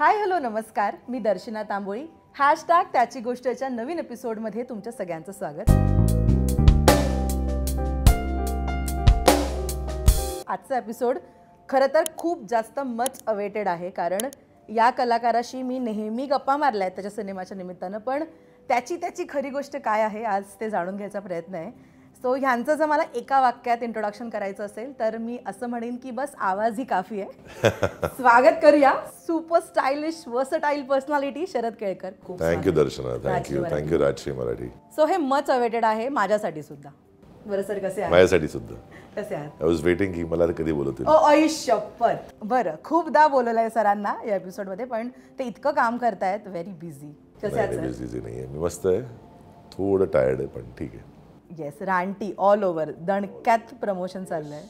Hi hello नमस्कार, मी दर्शना Tamboli. Hashtag त्याची गोष्टच्या नवीन एपिसोडमध्ये तुमच्या सगळ्यांचं स्वागत. आजचा एपिसोड खरं तर खूप जास्त मच अवेटेड आहे, कारण या कलाकाराशी मी नेहमी गप्पा मारल्या आहेत त्याच्या सिनेमाच्या निमित्तानं, पण त्याची खरी गोष्ट काय आहे आज ते जाणून घ्यायचा प्रयत्न आहे. सो ह्यांचं जर मला एका वाक्यात इंट्रोडक्शन करायचं असेल तर मी असं म्हणेन की बस आवाज ही काफी आहे. स्वागत करूया super stylish versatile personality Sharad Kelkar. Thank you Darshana. Thank you Rajshri Marathi. So हे मच अवेटेड आहे माझ्यासाठी सुद्धा. बरं सर, कसे आहात? माझ्यासाठी सुद्धा. कसे आहात? आय वॉज वेटिंग की मला कधी बोलवतील. शपथ. बरं, खूपदा बोलवलंय सरांना या एपिसोडमध्ये, पण ते इतकं काम करतायत, व्हेरी बिझी. कसे आहात? बिझी नाही आहे मी, मस्त आहे. थोडं टायर्ड आहे पण ठीक आहे. येस, रानटी ऑल ओव्हर दणक्यात प्रमोशन चाललंय.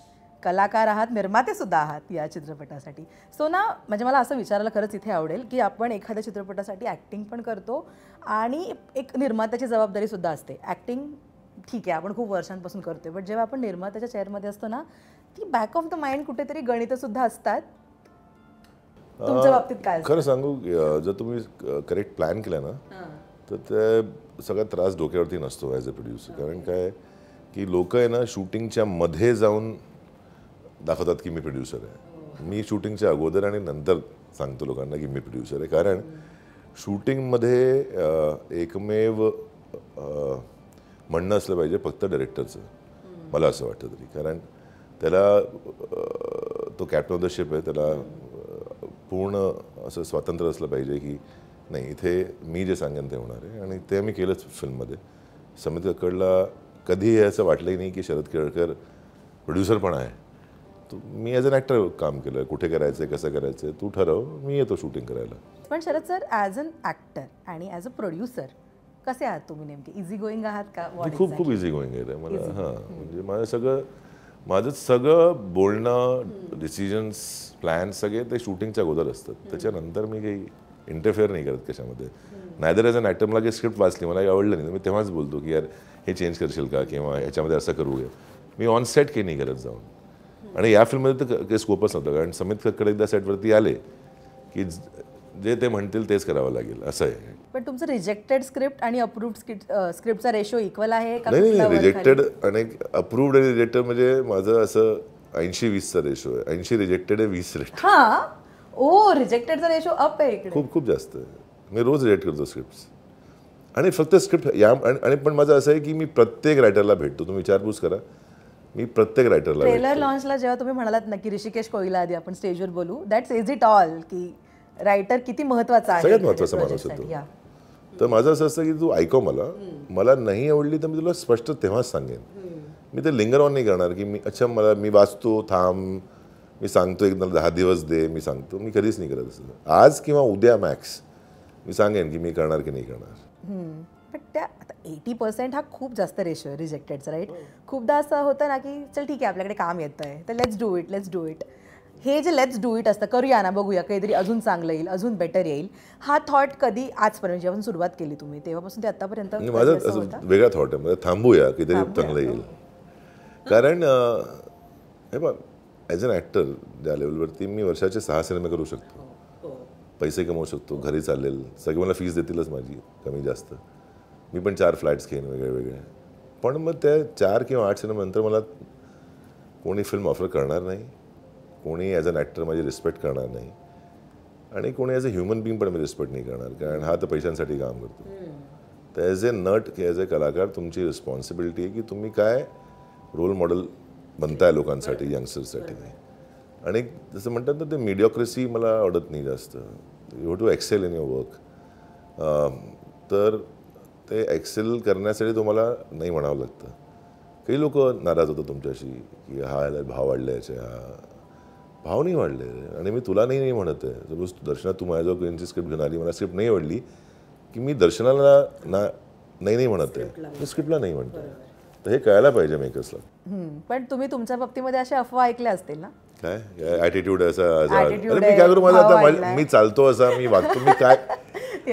कलाकार आहात, निर्माते सुद्धा आहात या चित्रपटासाठी. सो ना, म्हणजे मला असं विचारायला खरंच इथे आवडेल की आपण एखाद्या चित्रपटासाठी ॲक्टिंग पण करतो आणि एक निर्मात्याची जबाबदारी सुद्धा असते. ॲक्टिंग ठीक आहे, आपण खूप वर्षांपासून करतोय, बट जेव्हा आपण निर्मात्याच्या चेअरमध्ये असतो ना, ती बॅक ऑफ द माइंड कुठेतरी गणितं सुद्धा असतात. तुमच्या बाबतीत काय? खरं सांगू, जर तुम्ही करेक्ट प्लॅन केला ना तर ते सगळा त्रास डोक्यावरती नसतो ॲज अ प्रोड्युसर. कारण काय की लोक आहे ना शूटिंगच्या मध्ये जाऊन दाखवतात की मी प्रोड्युसर आहे. मी शूटिंगच्या अगोदर आणि नंतर सांगतो लोकांना की मी प्रोड्युसर आहे. कारण शूटिंगमध्ये एकमेव म्हणणं असलं पाहिजे फक्त डायरेक्टरचं, मला असं वाटतं तरी. कारण त्याला तो कॅप्टन ऑफ द शिप आहे, त्याला पूर्ण असं स्वातंत्र्य असलं पाहिजे की नाही, इथे मी जे सांगेन ते होणार आहे. आणि ते आम्ही केलंच फिल्ममध्ये. समित कक्कडला कधीही असं वाटलंही नाही की शरद केळकर प्रोड्युसर पण आहे. मी ॲज अन ॲक्टर काम केलं. कुठे करायचं आहे, कसं करायचं आहे, तू ठरव, मी येतो शूटिंग करायला. पण Sharad sir, as an actor आणि ॲज अ प्रोड्युसर कसे आहात तुम्ही? नेमके इझी गोईंग आहात का? खूप इझी गोईंग आहे मला. हां, म्हणजे माझं सगळं बोलणं, डिसिजन्स, प्लॅन सगळे ते शूटिंगच्या अगोदर असतात. त्याच्यानंतर मी काही इंटरफेअर नाही करत कशामध्ये. Neither as an actor. मला काही स्क्रिप्ट वाचली, मला आवडलं नाही, मी तेव्हाच बोलतो की यार हे चेंज करशील का, किंवा ह्याच्यामध्ये असं करूया. मी ऑन सेट काही नाही करत जाऊन. आणि या फिल्ममध्ये तर काही स्कोपच नव्हतं, कारण समित कक्कड एकदा सेटवरती आले की जे ते म्हणतील तेच करावं लागेल, असं आहे. पण तुमचं रिजेक्टेड स्क्रिप्ट आणि अप्रूव्ड स्क्रिप्टचा रेशो इक्वल आहे का? नाही, रिजेक्टेड आणि अप्रूव्ड आणि रिजेक्टेड म्हणजे माझं असं 80-20चा रेशो आहे. 80 रिजेक्टेड आहे, 20 रेट. हां, ओ, रिजेक्टेडचा रेशो अप आहे इकडे. खूप जास्त आहे. मी रोज रिजेक्ट करतो स्क्रिप्ट्स. आणि फक्त स्क्रिप्ट या आणि पण माझं असं आहे की मी प्रत्येक रायटरला भेटतो. तुम्ही विचारपूस करा, मी प्रत्येक रायटरला. ट्रेलर लॉन्चला जेव्हा तुम्ही म्हणालात ना की ऋषिकेश कोईला आधी आपण स्टेजवर बोलू, दॅट्स इज इट ऑल, की रायटर किती महत्त्वाचा आहे, सगळ्यात महत्त्वाचा माणूस होतो. तर माझं असं असतं की तू ऐकव, मला नाही आवडली तर मी तुला स्पष्ट तेव्हाच सांगेन. मी ते लिंगर ऑन नाही करणार की मी वाचतो, थांब, मी सांगतो एक 10 दिवस दे, मी सांगतो. मी कधीच नाही करत असं. आज किंवा उद्या मॅक्स मी सांगेन की मी करणार की नाही करणार. पण त्या आता 80% हा खूप जास्त रेशो आहे रिजेक्टेडचा, राईट? खूपदा असं होतं ना की चल ठीक आहे, आपल्याकडे काम येतं आहे तर लेट्स डू इट. हे जे लेट्स डू इट असतं, करूया ना, बघूया, काहीतरी अजून चांगलं येईल, अजून बेटर येईल, हा थॉट कधी आजपर्यंत जेव्हा सुरुवात केली तुम्ही तेव्हापासून ते आतापर्यंत? माझा असं वेगळा थॉट आहे, थांबूया, काहीतरी चांगलं येईल. कारण हे बघ, ॲज अन ॲक्टर ज्या लेवलवरती मी वर्षाचे 6 सिनेमे करू शकतो, पैसे कमवू शकतो, घरी चालेल, सगळे मला फीस देतीलच माझी कमी जास्त. मी पण 4 फ्लॅट्स घेईन वेगळे. पण मग त्या 4 किंवा 8 सिनेमानंतर मला कोणी फिल्म ऑफर करणार नाही, कोणी ॲज अन ॲक्टर माझी रिस्पेक्ट करणार नाही, आणि कोणी ॲज अ ह्युमन बिंग पण मी रिस्पेक्ट नाही करणार, कारण हा तर पैशांसाठी काम करतो. तर ॲज ए नट की ॲज अ कलाकार तुमची रिस्पॉन्सिबिलिटी आहे की तुम्ही काय रोल मॉडेल बनताय लोकांसाठी, यंगस्टर्ससाठी. आणि जसं म्हणतात ना, ते मीडियोक्रेसी मला आवडत नाही जास्त. You have to excel in your work. तर ते एक्सेल करण्यासाठी तुम्हाला नाही म्हणावं लागतं. काही लोक नाराज होतात तुमच्याशी की हा भाव वाढले, भाव नाही वाढले. आणि मी तुला नाही म्हणत आहे. सपोज दर्शना तू माझ्याजवळ कोणची स्क्रिप्ट घेऊन आली, मला स्क्रिप्ट नाही आवडली की मी दर्शनाला नाही म्हणत आहे, मी स्क्रिप्टला नाही म्हणतो. तर हे कळायला पाहिजे मेकर्सला. पण तुम्ही तुमच्या बाबतीमध्ये अशा अफवा ऐकल्या असतील ना? काय ॲटिट्यूड असा, मी काय करू, माझा आता मी चालतो असा, मी वागतो, मी काय.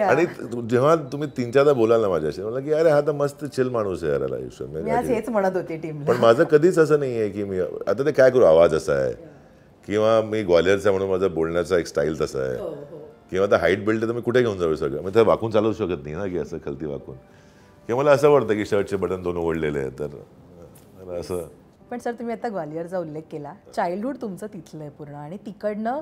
आणि जेव्हा तुम्ही 3-4दा बोलाल ना माझ्याशी, म्हणलं की अरे हा तर मस्त चिल माणूस आहे यार आयुष्यात, हेच म्हणत होती टीम. पण माझं कधीच असं नाही आहे की मी आता ते काय करू, आवाज असा आहे, किंवा मी ग्वालियरचा म्हणून माझा बोलण्याचा एक स्टाईल तसा आहे. किंवा आता हाईट बेल्ट तर मी कुठे घेऊन जाऊ सगळं, मग ते वाकून चालवू शकत नाही ना की असं खालती वाकून. किंवा मला असं वाटतं की शर्टचे बटन 2 उघडलेले आहेत, तर मला असं. पण सर तुम्ही आता ग्वालियरचा उल्लेख केला, चाइल्डहूड तुमचं तिथलं आहे पूर्ण आणि तिकडनं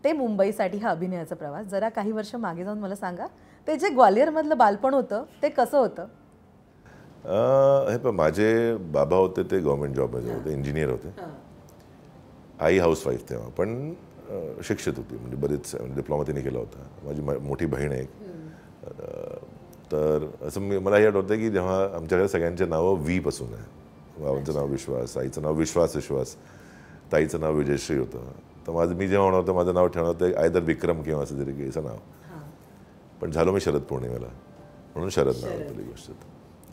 ते मुंबईसाठी हा अभिनयाचा प्रवास. जरा काही वर्ष मागे जाऊन मला सांगा, ते जे ग्वालियरमधलं बालपण होतं ते कसं होतं? हे पण माझे बाबा होते ते गव्हर्नमेंट जॉबमध्ये होते, इंजिनियर होते. आई हाऊसवाईफ तेव्हा, पण शिक्षित होती, म्हणजे बरेच डिप्लोमा तिने केला होता. माझी मोठी बहीण आहे एक. तर असं मला हे आठवतं की जेव्हा आमच्याकडे सगळ्यांचे नावं व्ही पासून आहे. बाबांचं नाव विश्वास, आईचं नाव विश्वास, ताईचं नाव विजयश्री होतं. तर मी जेव्हा होणार होतं माझं नाव ठेवणार होतं आयदर विक्रम किंवा असं तरी काही नाव. पण झालो मी शरद पौर्णिमेला, म्हणून शरद नाव होतं ती गोष्ट.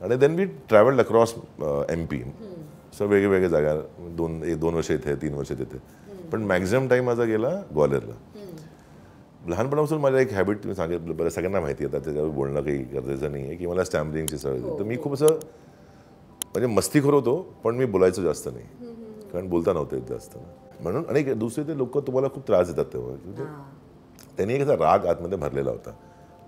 आणि then we travelled across MP, so वेगवेगळ्या जागा, 2 वर्ष इथे, 3 वर्ष तिथे. पण मॅक्झिमम टाईम माझा गेला ग्वालियरला. लहानपणापासून माझ्या एक हॅबिट मी सांगितलं, बरं सगळ्यांना माहिती आहे, त्याच्यावर बोलणं काही गरजेचं नाही आहे, की मला स्टॅम्परिंगची सवय होती. तर मी खूप असं म्हणजे मस्तीखोर होतो, पण मी बोलायचो जास्त नाही, कारण बोलता नव्हतं येत जास्त म्हणून. आणि दुसरे ते लोक तुम्हाला खूप त्रास देतात तेव्हा, म्हणजे त्यांनी एक असा राग आतमध्ये भरलेला होता.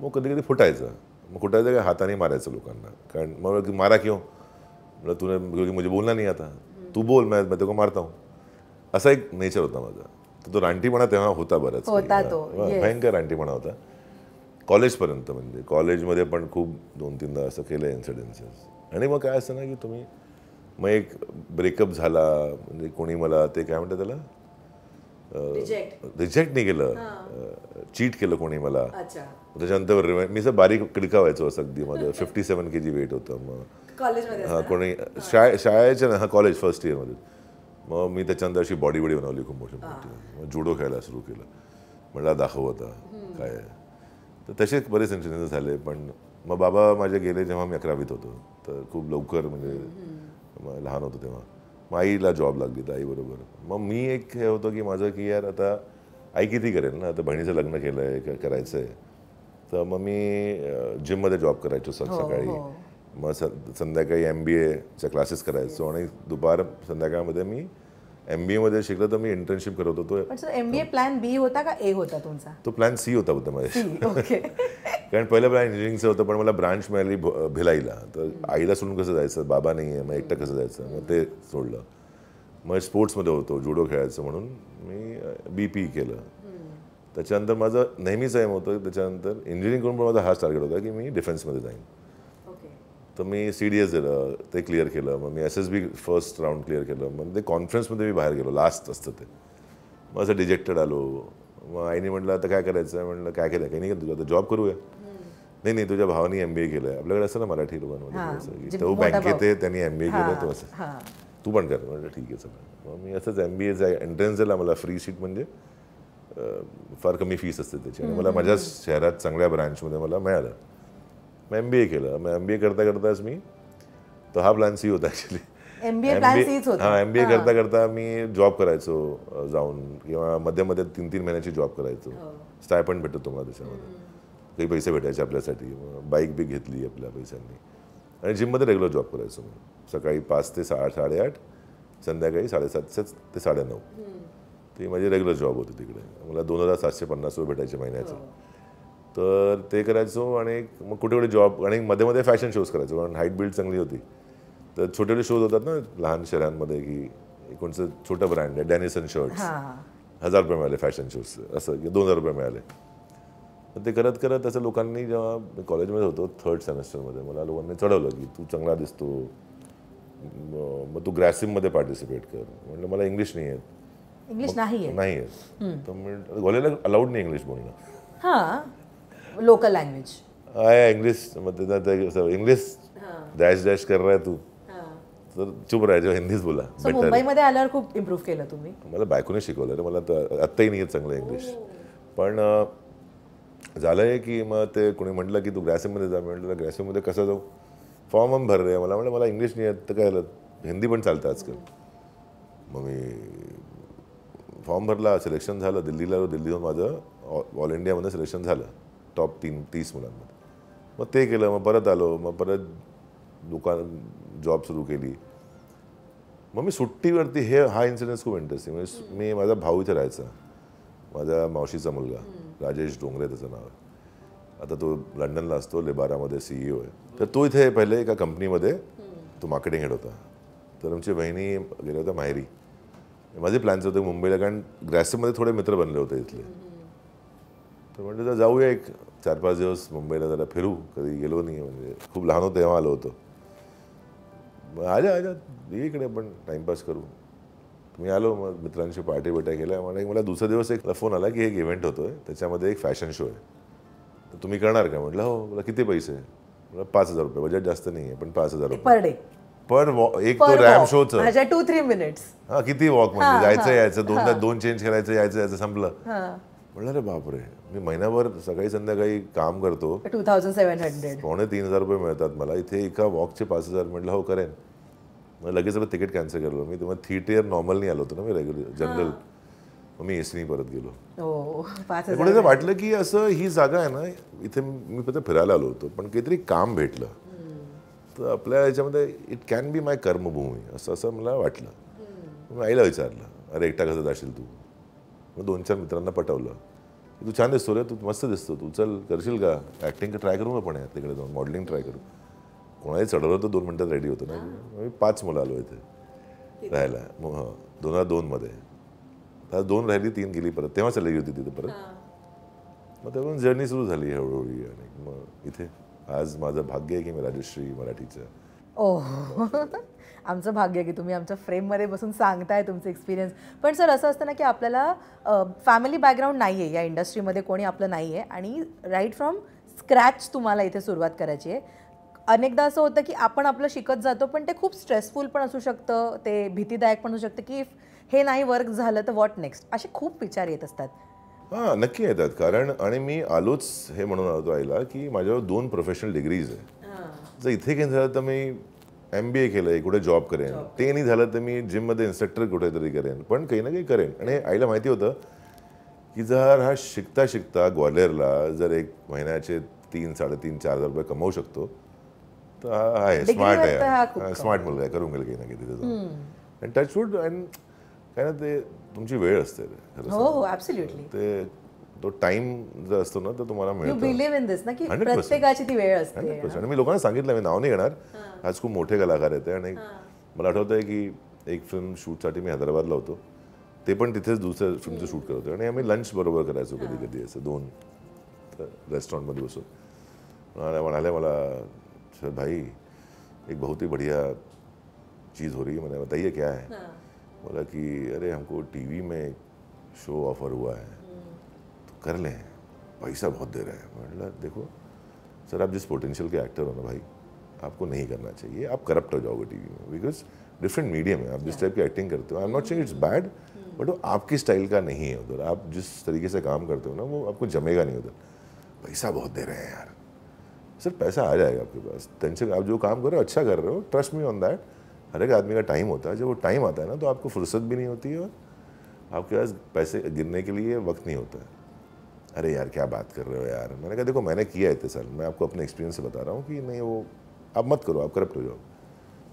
मग कधी कधी फुटायचं, मग फुटायचं काय हाताने मारायचं लोकांना, कारण मग मारा क्यों, मतलब तूने मुझे बोलना नहीं आता, तू बोल, मैं तेरे को मारता हूँ, असा एक नेचर होता माझा. तर तो रानटीपणा तेव्हा होता बराच, भयंकर रानटीपणा होता कॉलेजपर्यंत. म्हणजे कॉलेजमध्ये पण खूप 2-3दा असं केलं इन्सिडेन्सेस. आणि मग काय असतं ना की तुम्ही, मग एक ब्रेकअप झाला, म्हणजे कोणी मला ते काय म्हणतात त्याला, रिजेक्ट नाही केलं, चीट केलं कोणी मला. त्याच्यानंतर मी असं बारीक किडका व्हायचो असं अगदी. माझं 57 kg वेट होतं. मग कोणी शाळेच्या ना, कॉलेज फर्स्ट इयरमध्ये. मग मी त्याच्यानंतर अशी बॉडी बनवली खूप मोठी. मग जुडो खेळायला सुरू केलं, मला दाखव होता काय. तर तसे बरेच इन्सिडेंट झाले. पण मग बाबा माझे गेले जेव्हा मी 11वीत होतो, तर खूप लवकर, म्हणजे लहान होतो तेव्हा. मग आईला जॉब लागली तर आईबरोबर. मग मी एक हे होतं की माझं की यार आता आई किती करेल ना, आता बहिणीचं लग्न केलं आहे, करायचं आहे. तर मग मी जिममध्ये जॉब करायचो सकाळी. मग संध्याकाळी MBAच्या क्लासेस करायचो. आणि संध्याकाळमध्ये मी MBAमध्ये शिकलो, तर मी इंटर्नशिप करत होतो. MBA प्लॅन B होता का A होता तुमचा? तो प्लॅन C होता माझ्या. कारण पहिलं प्लॅन इंजिनिअरिंगचं होतं, पण मला ब्रांच मिळाली भिलाईला. तर आईला सोडून कसं जायचं, बाबा नाही आहे, मग एकटं कसं जायचं, मग ते सोडलं. मग स्पोर्ट्समध्ये होतो, जुडो खेळायचं, म्हणून मी BP केलं. त्याच्यानंतर माझं नेहमीच एम होतं, त्याच्यानंतर इंजिनिअरिंग करून पण माझा हाच टार्गेट होता की मी डिफेन्समध्ये जाईन. तर मी CDS दिलं, ते क्लिअर केलं. मग मी SSB फर्स्ट राऊंड क्लिअर केलं. मग ते कॉन्फरन्समध्ये मी बाहेर गेलो, लास्ट असतं ते. मग असं डिजेक्टेड आलो. मग आईने म्हटलं आता काय करायचं आहे, म्हटलं काय केलं, काही नाही, तुझं आता जॉब करूया. नाही, तुझ्या भावानी MBA केलं आहे. आपल्याकडे असं ना मराठी लोकांमध्ये, तो बँकेत आहे, त्यांनी MBA केलं, तो असं तू पण कर. म्हटलं ठीक आहे चला. मग मी असंच MBAचा एंट्रन्स दिला. मला फ्री सीट, म्हणजे फार कमी फीस असते त्याची, आणि मला माझ्या शहरात चांगल्या ब्रँचमध्ये मला मिळालं. मग MBA केलं. मग MBA करताच मी, तो हा प्लॅन C होता ॲक्च्युली. MBA करता मी जॉब करायचो जाऊन, किंवा मध्ये 3-3 महिन्याची जॉब करायचो. स्टायपंड भेटतो तुम्हाला त्याच्यामध्ये, काही पैसे भेटायचे आपल्यासाठी. बाईक बी घेतली आपल्या पैशांनी. आणि जिममध्ये रेग्युलर जॉब करायचो मी. सकाळी 5 ते 8:30, संध्याकाळी 7:30 ते 9:30. ती माझी रेग्युलर जॉब होती तिकडे. मला 2,750 रुपये भेटायचे महिन्याचे. तर ते करायचो. आणि मग कुठे जॉब, आणि मध्ये फॅशन शोज करायचो, कारण हाईट बिल्ड चांगली होती. तर छोटे शोज होतात ना लहान शहरांमध्ये, की कोणचं छोटं ब्रँड आहे, डॅनिसन शर्ट्स, 1000 रुपये मिळाले फॅशन शोज, असं की 2000 रुपये मिळाले. तर ते करत असं लोकांनी, जेव्हा मी कॉलेजमध्ये होतो 3rd सेमेस्टरमध्ये, मला लोकांनी चढवलं की तू चांगला दिसतो, मग तू ग्रॅसिममध्ये पार्टिसिपेट कर. म्हटलं मला इंग्लिश नाही येत. नाही येत. तर म्हणजे कॉलेजला अलाउड नाही इंग्लिश बोलणं. लोकल लँग्वेज आहे इंग्लिश. मग इंग्लिश डॅश कर रहा है तू, तर चुप राहायचं, हिंदीच बोला. मुंबईमध्ये आल्यावर खूप इम्प्रूव्ह केलं तुम्ही? मला बायकोने शिकवलं रे. मला तर आत्ताही नाही येत चांगलं इंग्लिश. पण झालं आहे की मग ते कोणी म्हटलं की तू ग्रॅसिममध्ये जा. म्हटलं ग्रॅसिममध्ये कसं जाऊ, फॉर्म भर रे. मला म्हटलं मला इंग्लिश नाही येत. तर काय झालं, हिंदी पण चालतं आजकाल. मग मी फॉर्म भरला, सिलेक्शन झालं. दिल्लीला, दिल्लीहून माझं ऑल इंडियामध्ये सिलेक्शन झालं, टॉप 30 मुलांमध्ये. मग ते केलं. मग परत आलो. मग परत जॉब सुरू केली. मग मी सुट्टीवरती, हा इन्सिडेन्स खूप इंटरेस्टिंग. म्हणजे माझा भाऊ इथे राहायचा, माझ्या मावशीचा मुलगा. राजेश डोंगरे त्याचं नाव आहे. आता तो लंडनला असतो, लेबारामध्ये CEO आहे. तर तो इथे पहिले एका कंपनीमध्ये तो मार्केटिंग हेड होता. तर आमची बहिणी गेल्या होत्या माहेरी. माझे प्लॅन्स होते मुंबईला, कारण ग्रॅसिममध्ये थोडे मित्र बनले होते इथले. तर म्हटलं तर जाऊया एक 4-5 दिवस मुंबईला, जरा फिरू. कधी गेलो नाही, म्हणजे खूप लहान होतो तेव्हा आलो होतो. आजा ये इकडे आपण टाइमपास करू. मी आलो, मग मित्रांशी पार्टी केल्या. मला दुसरा दिवस एक फोन आला की एक इव्हेंट होतोय, त्याच्यामध्ये एक फॅशन शो आहे, तर तुम्ही करणार का? म्हटलं हो. मला किती पैसे? म्हटलं 5,000 रुपये. बजेट जास्त नाही आहे, पण 5,000 रुपये पर डे, पर एक तो रॅम शोचं. 2-3 मिनिट्स. हा, किती वॉक म्हणजे जायचं यायचं, दोन चेंज करायचं, यायचं संपलं. म्हटलं अरे बापरे, मी महिनाभर सकाळी संध्याकाळी काम करतो, 2,700. 2,500 रुपये मिळतात मला, इथे एका वॉकचे 5,000. म्हटलं हो करेन. मग लगेच तिकीट कॅन्सल केलं मी. तेव्हा 3 tier नॉर्मल नाही आलो होतो ना मी, रेग्युलर जनरल. मग मी एसनी परत गेलो. कुठे वाटलं की असं ही जागा आहे ना, इथे मी फक्त फिरायला आलो होतो, पण काहीतरी काम भेटलं तर आपल्या याच्यामध्ये इट कॅन बी माय कर्मभूमी, असं मला वाटलं. मग आईला विचारलं, अरे एकटा कसं जाशील तू? मग 2-4 मित्रांना पटवलं, तू छान दिसतो रे, तू मस्त दिसतो, तू चल करशील का ॲक्टिंग? ट्राय करू आपण तिकडे जाऊन मॉडेलिंग ट्राय करू. कोणाही चढवलं तर 2 मिनिटात रेडी होतं ना. मी 5 मुलं आलो इथे राहायला. मग 2002मध्ये 2 राहिली, 3 गेली परत. तेव्हा चालली होती तिथे परत. मग तेव्हा जर्नी सुरू झाली हळूहळू. आणि मग इथे आज माझं भाग्य आहे की मी राजश्री मराठीचं. आमचं भाग्य की तुम्ही आमच्या फ्रेममध्ये बसून सांगताय तुमचे एक्सपिरियन्स. पण सर असं असतं ना की आपल्याला फॅमिली बॅकग्राऊंड नाही आहे, या इंडस्ट्रीमध्ये कोणी आपलं नाही आहे, आणि राईट फ्रॉम स्क्रॅच तुम्हाला इथे सुरुवात करायची आहे. अनेकदा असं होतं की आपण आपलं शिकत जातो, पण ते खूप स्ट्रेसफुल पण असू शकतं, ते भीतीदायक पण असू शकतं की हे नाही वर्क झालं तर व्हॉट नेक्स्ट, असे खूप विचार येत असतात. हां, नक्की येतात. कारण आणि मी आलोच हे म्हणून आलो आईला की माझ्यावर 2 प्रोफेशनल डिग्रीज आहे. जर इथे काही झालं तर मी MBA केलंय, कुठे जॉब करेन. ते नाही झालं तर मी जिममध्ये इन्स्ट्रक्टर कुठेतरी करेन, पण काही ना काही करेन. आणि आईला माहिती होतं की जर हा शिकता शिकता ग्वाल्हेरला जर एक महिन्याचे 3-3,500-4,000 रुपये कमवू शकतो तर हा आहे, स्मार्ट आहे, स्मार्ट मुलगा आहे, करून गेलं काही ना काही तिथे जाऊन. आणि टचवूड. आणि काय ना, ते तुमची वेळ असते हो, ॲब्सोल्युटली. ते तो टाइम जर असतो ना तर तुम्हाला यू मिळतो. बिलीव्ह इन दिस ना की प्रत्येकाची ती वेळ असते. 100%. आणि मी लोकांना सांगितलं, मी नाव नाही घेणार, आज खूप मोठे कलाकार आहेत. आणि मला आठवतं आहे की एक फिल्म शूटसाठी मी हैदराबादला होतो, ते पण तिथेच दुसऱ्या फिल्मचं शूट करत होते. आणि आम्ही लंच बरोबर करायचो कधी कधी, असं 2 रेस्टॉरंटमध्ये बसून. म्हणाले मला, सर भाई एक बहुत ही बढ़िया चीज़ हो रही है. मैंने बताइए क्या है? बोला कि अरे हमको TV में शो ऑफर हुआ है तो कर लें, पैसा बहुत दे रहे हैं. मतलब देखो सर, आप जिस पोटेंशियल के एक्टर हो ना भाई, आपको नहीं करना चाहिए. आप करप्ट हो जाओगे TV में, बिकॉज डिफरेंट मीडियम है. आप जिस टाइप की एक्टिंग करते हो, I am not saying it's bad, but वो आपकी स्टाइल का नहीं है उधर. आप जिस तरीके से काम करते हो ना, वो आपको जमेगा नहीं उधर. पैसा बहुत दे रहे हैं यार. सर पैसा आ जाएगा आपके पास, टेंशन. आप जो काम कर रहे हो अच्छा कर रहे हो, ट्रस्ट मी ऑन दैट. हर एक आदमी का टाइम होता है. जब वो टाइम आता है ना तो आपको फुर्सत भी नहीं होती है और आपके पास पैसे गिरने के लिए वक्त नहीं होता है. अरे यार क्या बात कर रहे हो यार. मैंने कहा देखो मैंने किया इतने साल, मैं आपको अपने एक्सपिरियन्स से बता रहा हूँ की नाही, वो आप मत करो, आप करप्ट हो जाओ.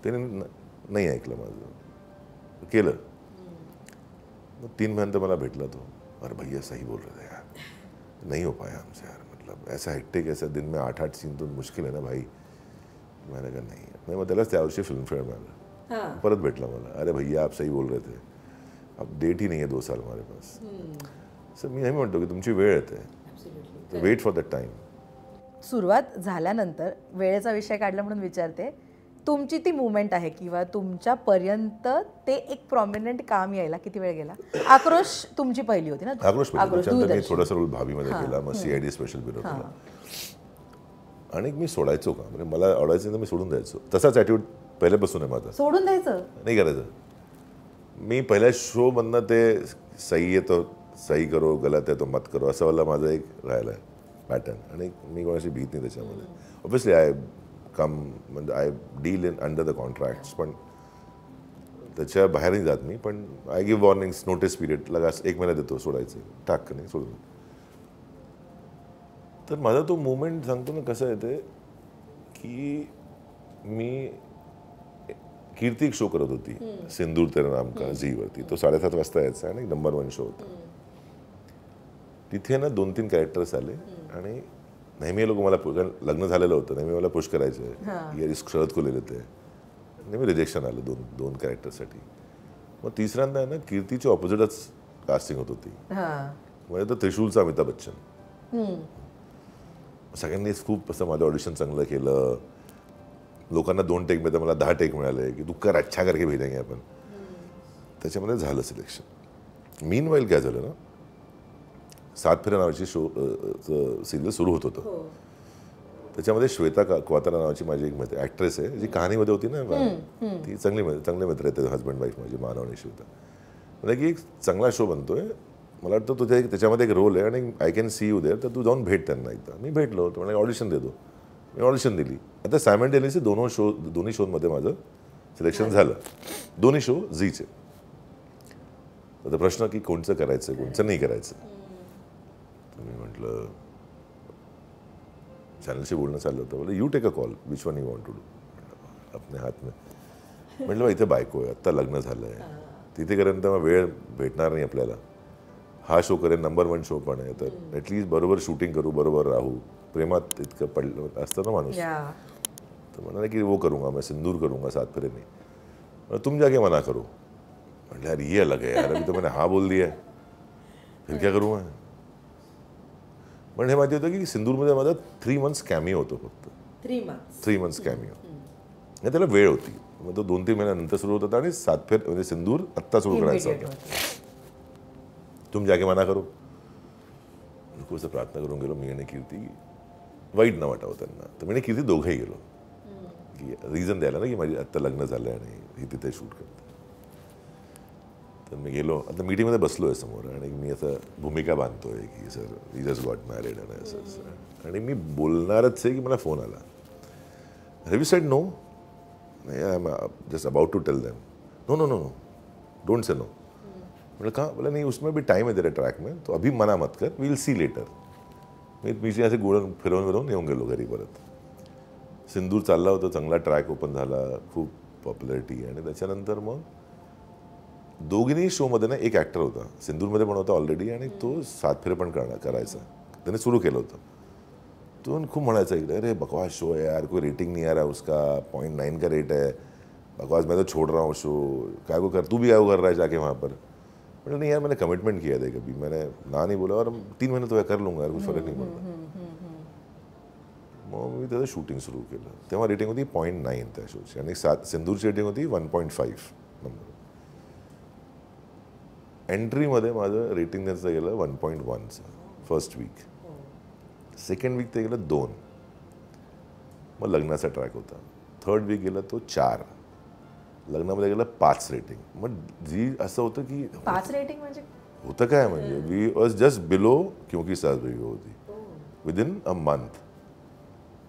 त्याने नाही ऐकलं माझं, केलं. मग 3 महिन्यानंतर मला भेटला तो. अरे भैया सही बोल रहे थे यार, नहीं हो पाया हमसे यार. मतलब ऐसा हेक्टिक, ऐसा दिन में 8-8 सीन तो मुश्किल है ना भाई. मैंने कहा नहीं. मग त्यालाच त्या वर्षी फिल्मफेअर मिळालं. परत भेटला मला. अरे भैया आप सही बोल रहे थे, अब डेट ही नहीं है 2 साल हमारे पास. सर मी नेहमी म्हणतो की तुमची वेळ येते, वेट फॉर दॅट टाइम. सुरुवात झाल्यानंतर वेळेचा विषय काढला म्हणून विचारते, तुमची ती मुवमेंट आहे किंवा तुमच्यापर्यंत ते एक प्रॉमिनंट काम यायला किती वेळ गेला? आक्रोश तुमची पहिली होती ना? आक्रोश त्याच्यानंतर मी थोडासा रोल भाभीमध्ये केला, मग CID स्पेशल ब्युरो केला. आणि मी सोडायचो का, म्हणजे मला आवडायचं तर मी सोडून द्यायचो. तसाच ॲटिट्यूड पहिल्यापासून आहे माझा. सोडून द्यायचं नाही करायचं. मी पहिल्या शो मधनं ते सही आहे तो सही करो, गलत आहे तो मत करो, असं वाला माझा एक राहिला आहे पॅटर्न. आणि मी कोणाशी भीत नाही त्याच्यामध्ये. ऑब्व्हियसली आय कम, म्हणजे I deal in under the contracts, पण त्याच्या बाहेर नाही जात मी. पण I give warnings, notice period लगा 1 महिना देतो सोडायचं, टाक नाही सोडून. तर माझा तो मुवमेंट सांगतो ना कसं येते की मी कीर्ती एक शो करत होती, सिंदूर तेरा नाम का, झीवरती. तो 7:30 वाजता यायचा आणि नंबर 1 शो होता. तिथे ना 2-3 कॅरेक्टर्स आले आणि नेहमी लोक मला कारण लग्न झालेलं होतं, नेहमी मला पुश करायचे ये शरद को ले लेते नेहमी रिजेक्शन आलं दोन कॅरेक्टरसाठी. मग तिसऱ्यांदा आहे ना कीर्तीची ऑपोजिटच कास्टिंग होत होती. म्हणजे तर त्रिशूलचा अमिताभ बच्चन. सगळ्यांनीच खूप असं माझं ऑडिशन चांगलं केलं. लोकांना 2 टेक मिळतात, मला 10 टेक मिळाले की तू कर अच्छा करके भेजेंगे आपण. त्याच्यामध्ये झालं सिलेक्शन. मीन वाईल काय झालं ना, 7 फेऱ्या नावाची सिरियल सुरू होत होतं. त्याच्यामध्ये श्वेता क्वात्रा नावाची माझी एक मित्र ॲक्ट्रेस आहे जी कहाणीमध्ये होती ना, ती चांगले मित्र आहेत हजबंड वाईफ माझी मानव आणि श्वेता. म्हणजे की एक चांगला शो बनतोय, मला वाटतं तुझ्या त्याच्यामध्ये एक रोल आहे आणि I can see you there, तर तू जाऊन भेट त्यांना एकदा. मी भेटलो, तो म्हणजे ऑडिशन देतो. मी ऑडिशन दिली. आता सायमल्टेनियसली दोन्ही शोमध्ये माझं सिलेक्शन झालं. दोन्ही शो झीचे. आता प्रश्न की कोणचं करायचं कोणचं नाही करायचं. तर मी म्हटलं चॅनलशी बोलणं चाललं होतं, बोले you take a call which one you want to do. अपने हात में. म्हटलं इथे बायको आहे, आत्ता लग्न झालं आहे, तिथे करेन तर वेळ भेटणार नाही आपल्याला. हा शो करेन, नंबर 1 शो पण आहे, तर ॲटलिस्ट बरोबर शूटिंग करू, बरोबर राहू. प्रेमात इतकं पडलं असतं ना माणूस. तर म्हणाले की वो करूंगा मैं, सिंदूर करूंगा 7 फेरे नहीं, तुम जाके मना करो. म्हटलं यार ये अलग है यार, अभी तो मैंने हाँ बोल दिया है, फिर क्या करूँ मैं. पण हे माहिती होतं की सिंदूरमध्ये माझा 3 months कॅमिओ होतो फक्त. 3 months कॅमिओ. आणि त्याला वेळ होती. मग तो 2-3 महिन्यानंतर सुरू होत होता आणि 7 फेर म्हणजे सिंदूर आत्ता सुरू करायचा होता. तुम जाके मना करो. खूप असं प्रार्थना करून गेलो मी आणि कीर्ती, वाईट न वाटावं त्यांना. तर मी कीर्ती दोघंही गेलो की रिझन द्यायला ना की माझी आत्ता लग्न झालं आहे आणि ही तिथे शूट करते. तर मी गेलो. आता मीटिंगमध्ये बसलो आहे समोर आणि मी असं भूमिका बांधतोय की sir we just got married आणि असं. आणि मी बोलणारच आहे की मला फोन आला. Have you said no. I am just about to tell them. No no no no don't say no. मतलब कहा, बोला नहीं उसमें भी टाइम है तेरे ट्रैक में, तो अभी मना मत कर, वील सी लेटर. मी असे गोळून फिरवून येऊन गेलो घरी परत. सिंदूर चालला होता, चांगला ट्रॅक ओपन झाला, खूप पॉप्युलरिटी. आणि त्याच्यानंतर मग दोघींनी शोमध्ये ना एक ॲक्टर होता, सिंदूरमध्ये पण होता ऑलरेडी आणि तो 7 फेरे पण करायचा. त्याने सुरू केलं होतं. तो खूप म्हणायचा इकडे, अरे बकवास शो है यार, कोई रेटिंग नहीं आ रहा उसका, 0.9 का रेट है, बकवास मैं तो छोड़ रहा हूँ शो, क्या को कर, तू भी क्या को कर रहा है जाके वहाँ पर. मतलब नहीं यार मैंने कमिटमेंट किया था कभी, मैंने ना नहीं बोला और 3 महीने तो कर लूँगा यार, कुछ फरक नाही पडला. मग मी त्याचं शूटिंग सुरू केलं. तेव्हा रेटिंग होती 0.9 त्या शोची आणि सिंदूरची रेटिंग होती 1.5 नंबर. एंट्रीमध्ये माझं रेटिंग त्यांचं गेलं 1.1चं फर्स्ट वीक. सेकंड वीक ते गेलं 2. मग लग्नाचा ट्रॅक होता. थर्ड वीक गेला तो 4. लग्नामध्ये गेलं 5 रेटिंग. मग जी असं होतं की 5 रेटिंग म्हणजे होतं काय म्हणजे वी वॉज जस्ट बिलो क्योंकि सासरी होती विदिन अ मंथ.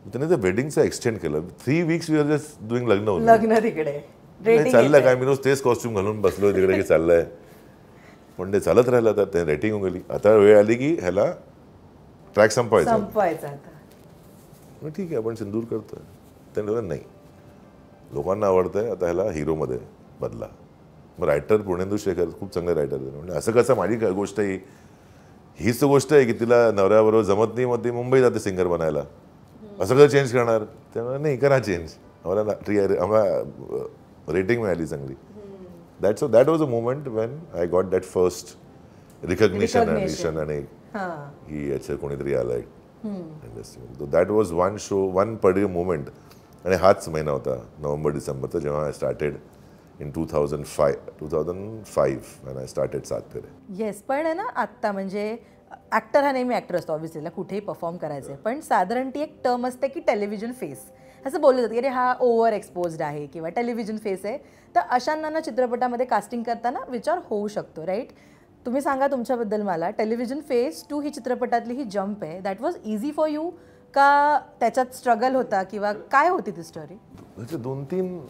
त्याने ते वेडिंगचं एक्सटेंड केलं. 3 weeks we are just doing लग्न होतं. लग्न तिकडे चाललं काय, मी रोज तेच कॉस्ट्युम घालून बसलो तिकडे की चाललंय. पण ते चालत राहिलं. आता ते रेटिंग होऊन गेली. आता वेळ आली की ह्याला ट्रॅक संपवायचा. मग ठीक आहे आपण सिंदूर करतोय. त्याने नाही लोकांना आवडतंय, आता ह्याला हिरोमध्ये बदला. मग रायटर पुर्णेंदू शेखर खूप चांगले रायटर आहे. म्हणजे असं कसं माझी गोष्ट आहे हीच तर गोष्ट आहे की तिला नवऱ्याबरोबर जमत नाही, मग ती मुंबई जाते सिंगर बनायला. असं कसं चेंज करणार. त्यामुळे नाही करा चेंज. आम्हाला रेटिंग मिळाली चांगली. That was a moment when I got that first recognition आणि की याचं कोणीतरी आलंय industry. That was one show, one particular moment. आणि हाच महिना होता नोव्हेंबर-डिसेंबरचा जेव्हा I started in 2005 when I started 7 फेरे. येस. पण आहे ना आत्ता म्हणजे ॲक्टर हा नेहमी ॲक्टर असतो ऑब्व्हियसली, कुठेही परफॉर्म करायचं आहे. पण साधारण ती एक टर्म असते की टेलिव्हिजन फेस असं बोललं जातं की अरे हा ओव्हर एक्सपोज्ड आहे किंवा टेलिव्हिजन फेस आहे. तर अशांना चित्रपटामध्ये कास्टिंग करताना विचार होऊ शकतो राईट. तुम्ही सांगा तुमच्याबद्दल मला. टेलिव्हिजन फेस टू ही चित्रपटातली ही जम्प आहे, that was easy for you का त्याच्यात स्ट्रगल होता किंवा काय होती ती स्टोरी. म्हणजे 2-3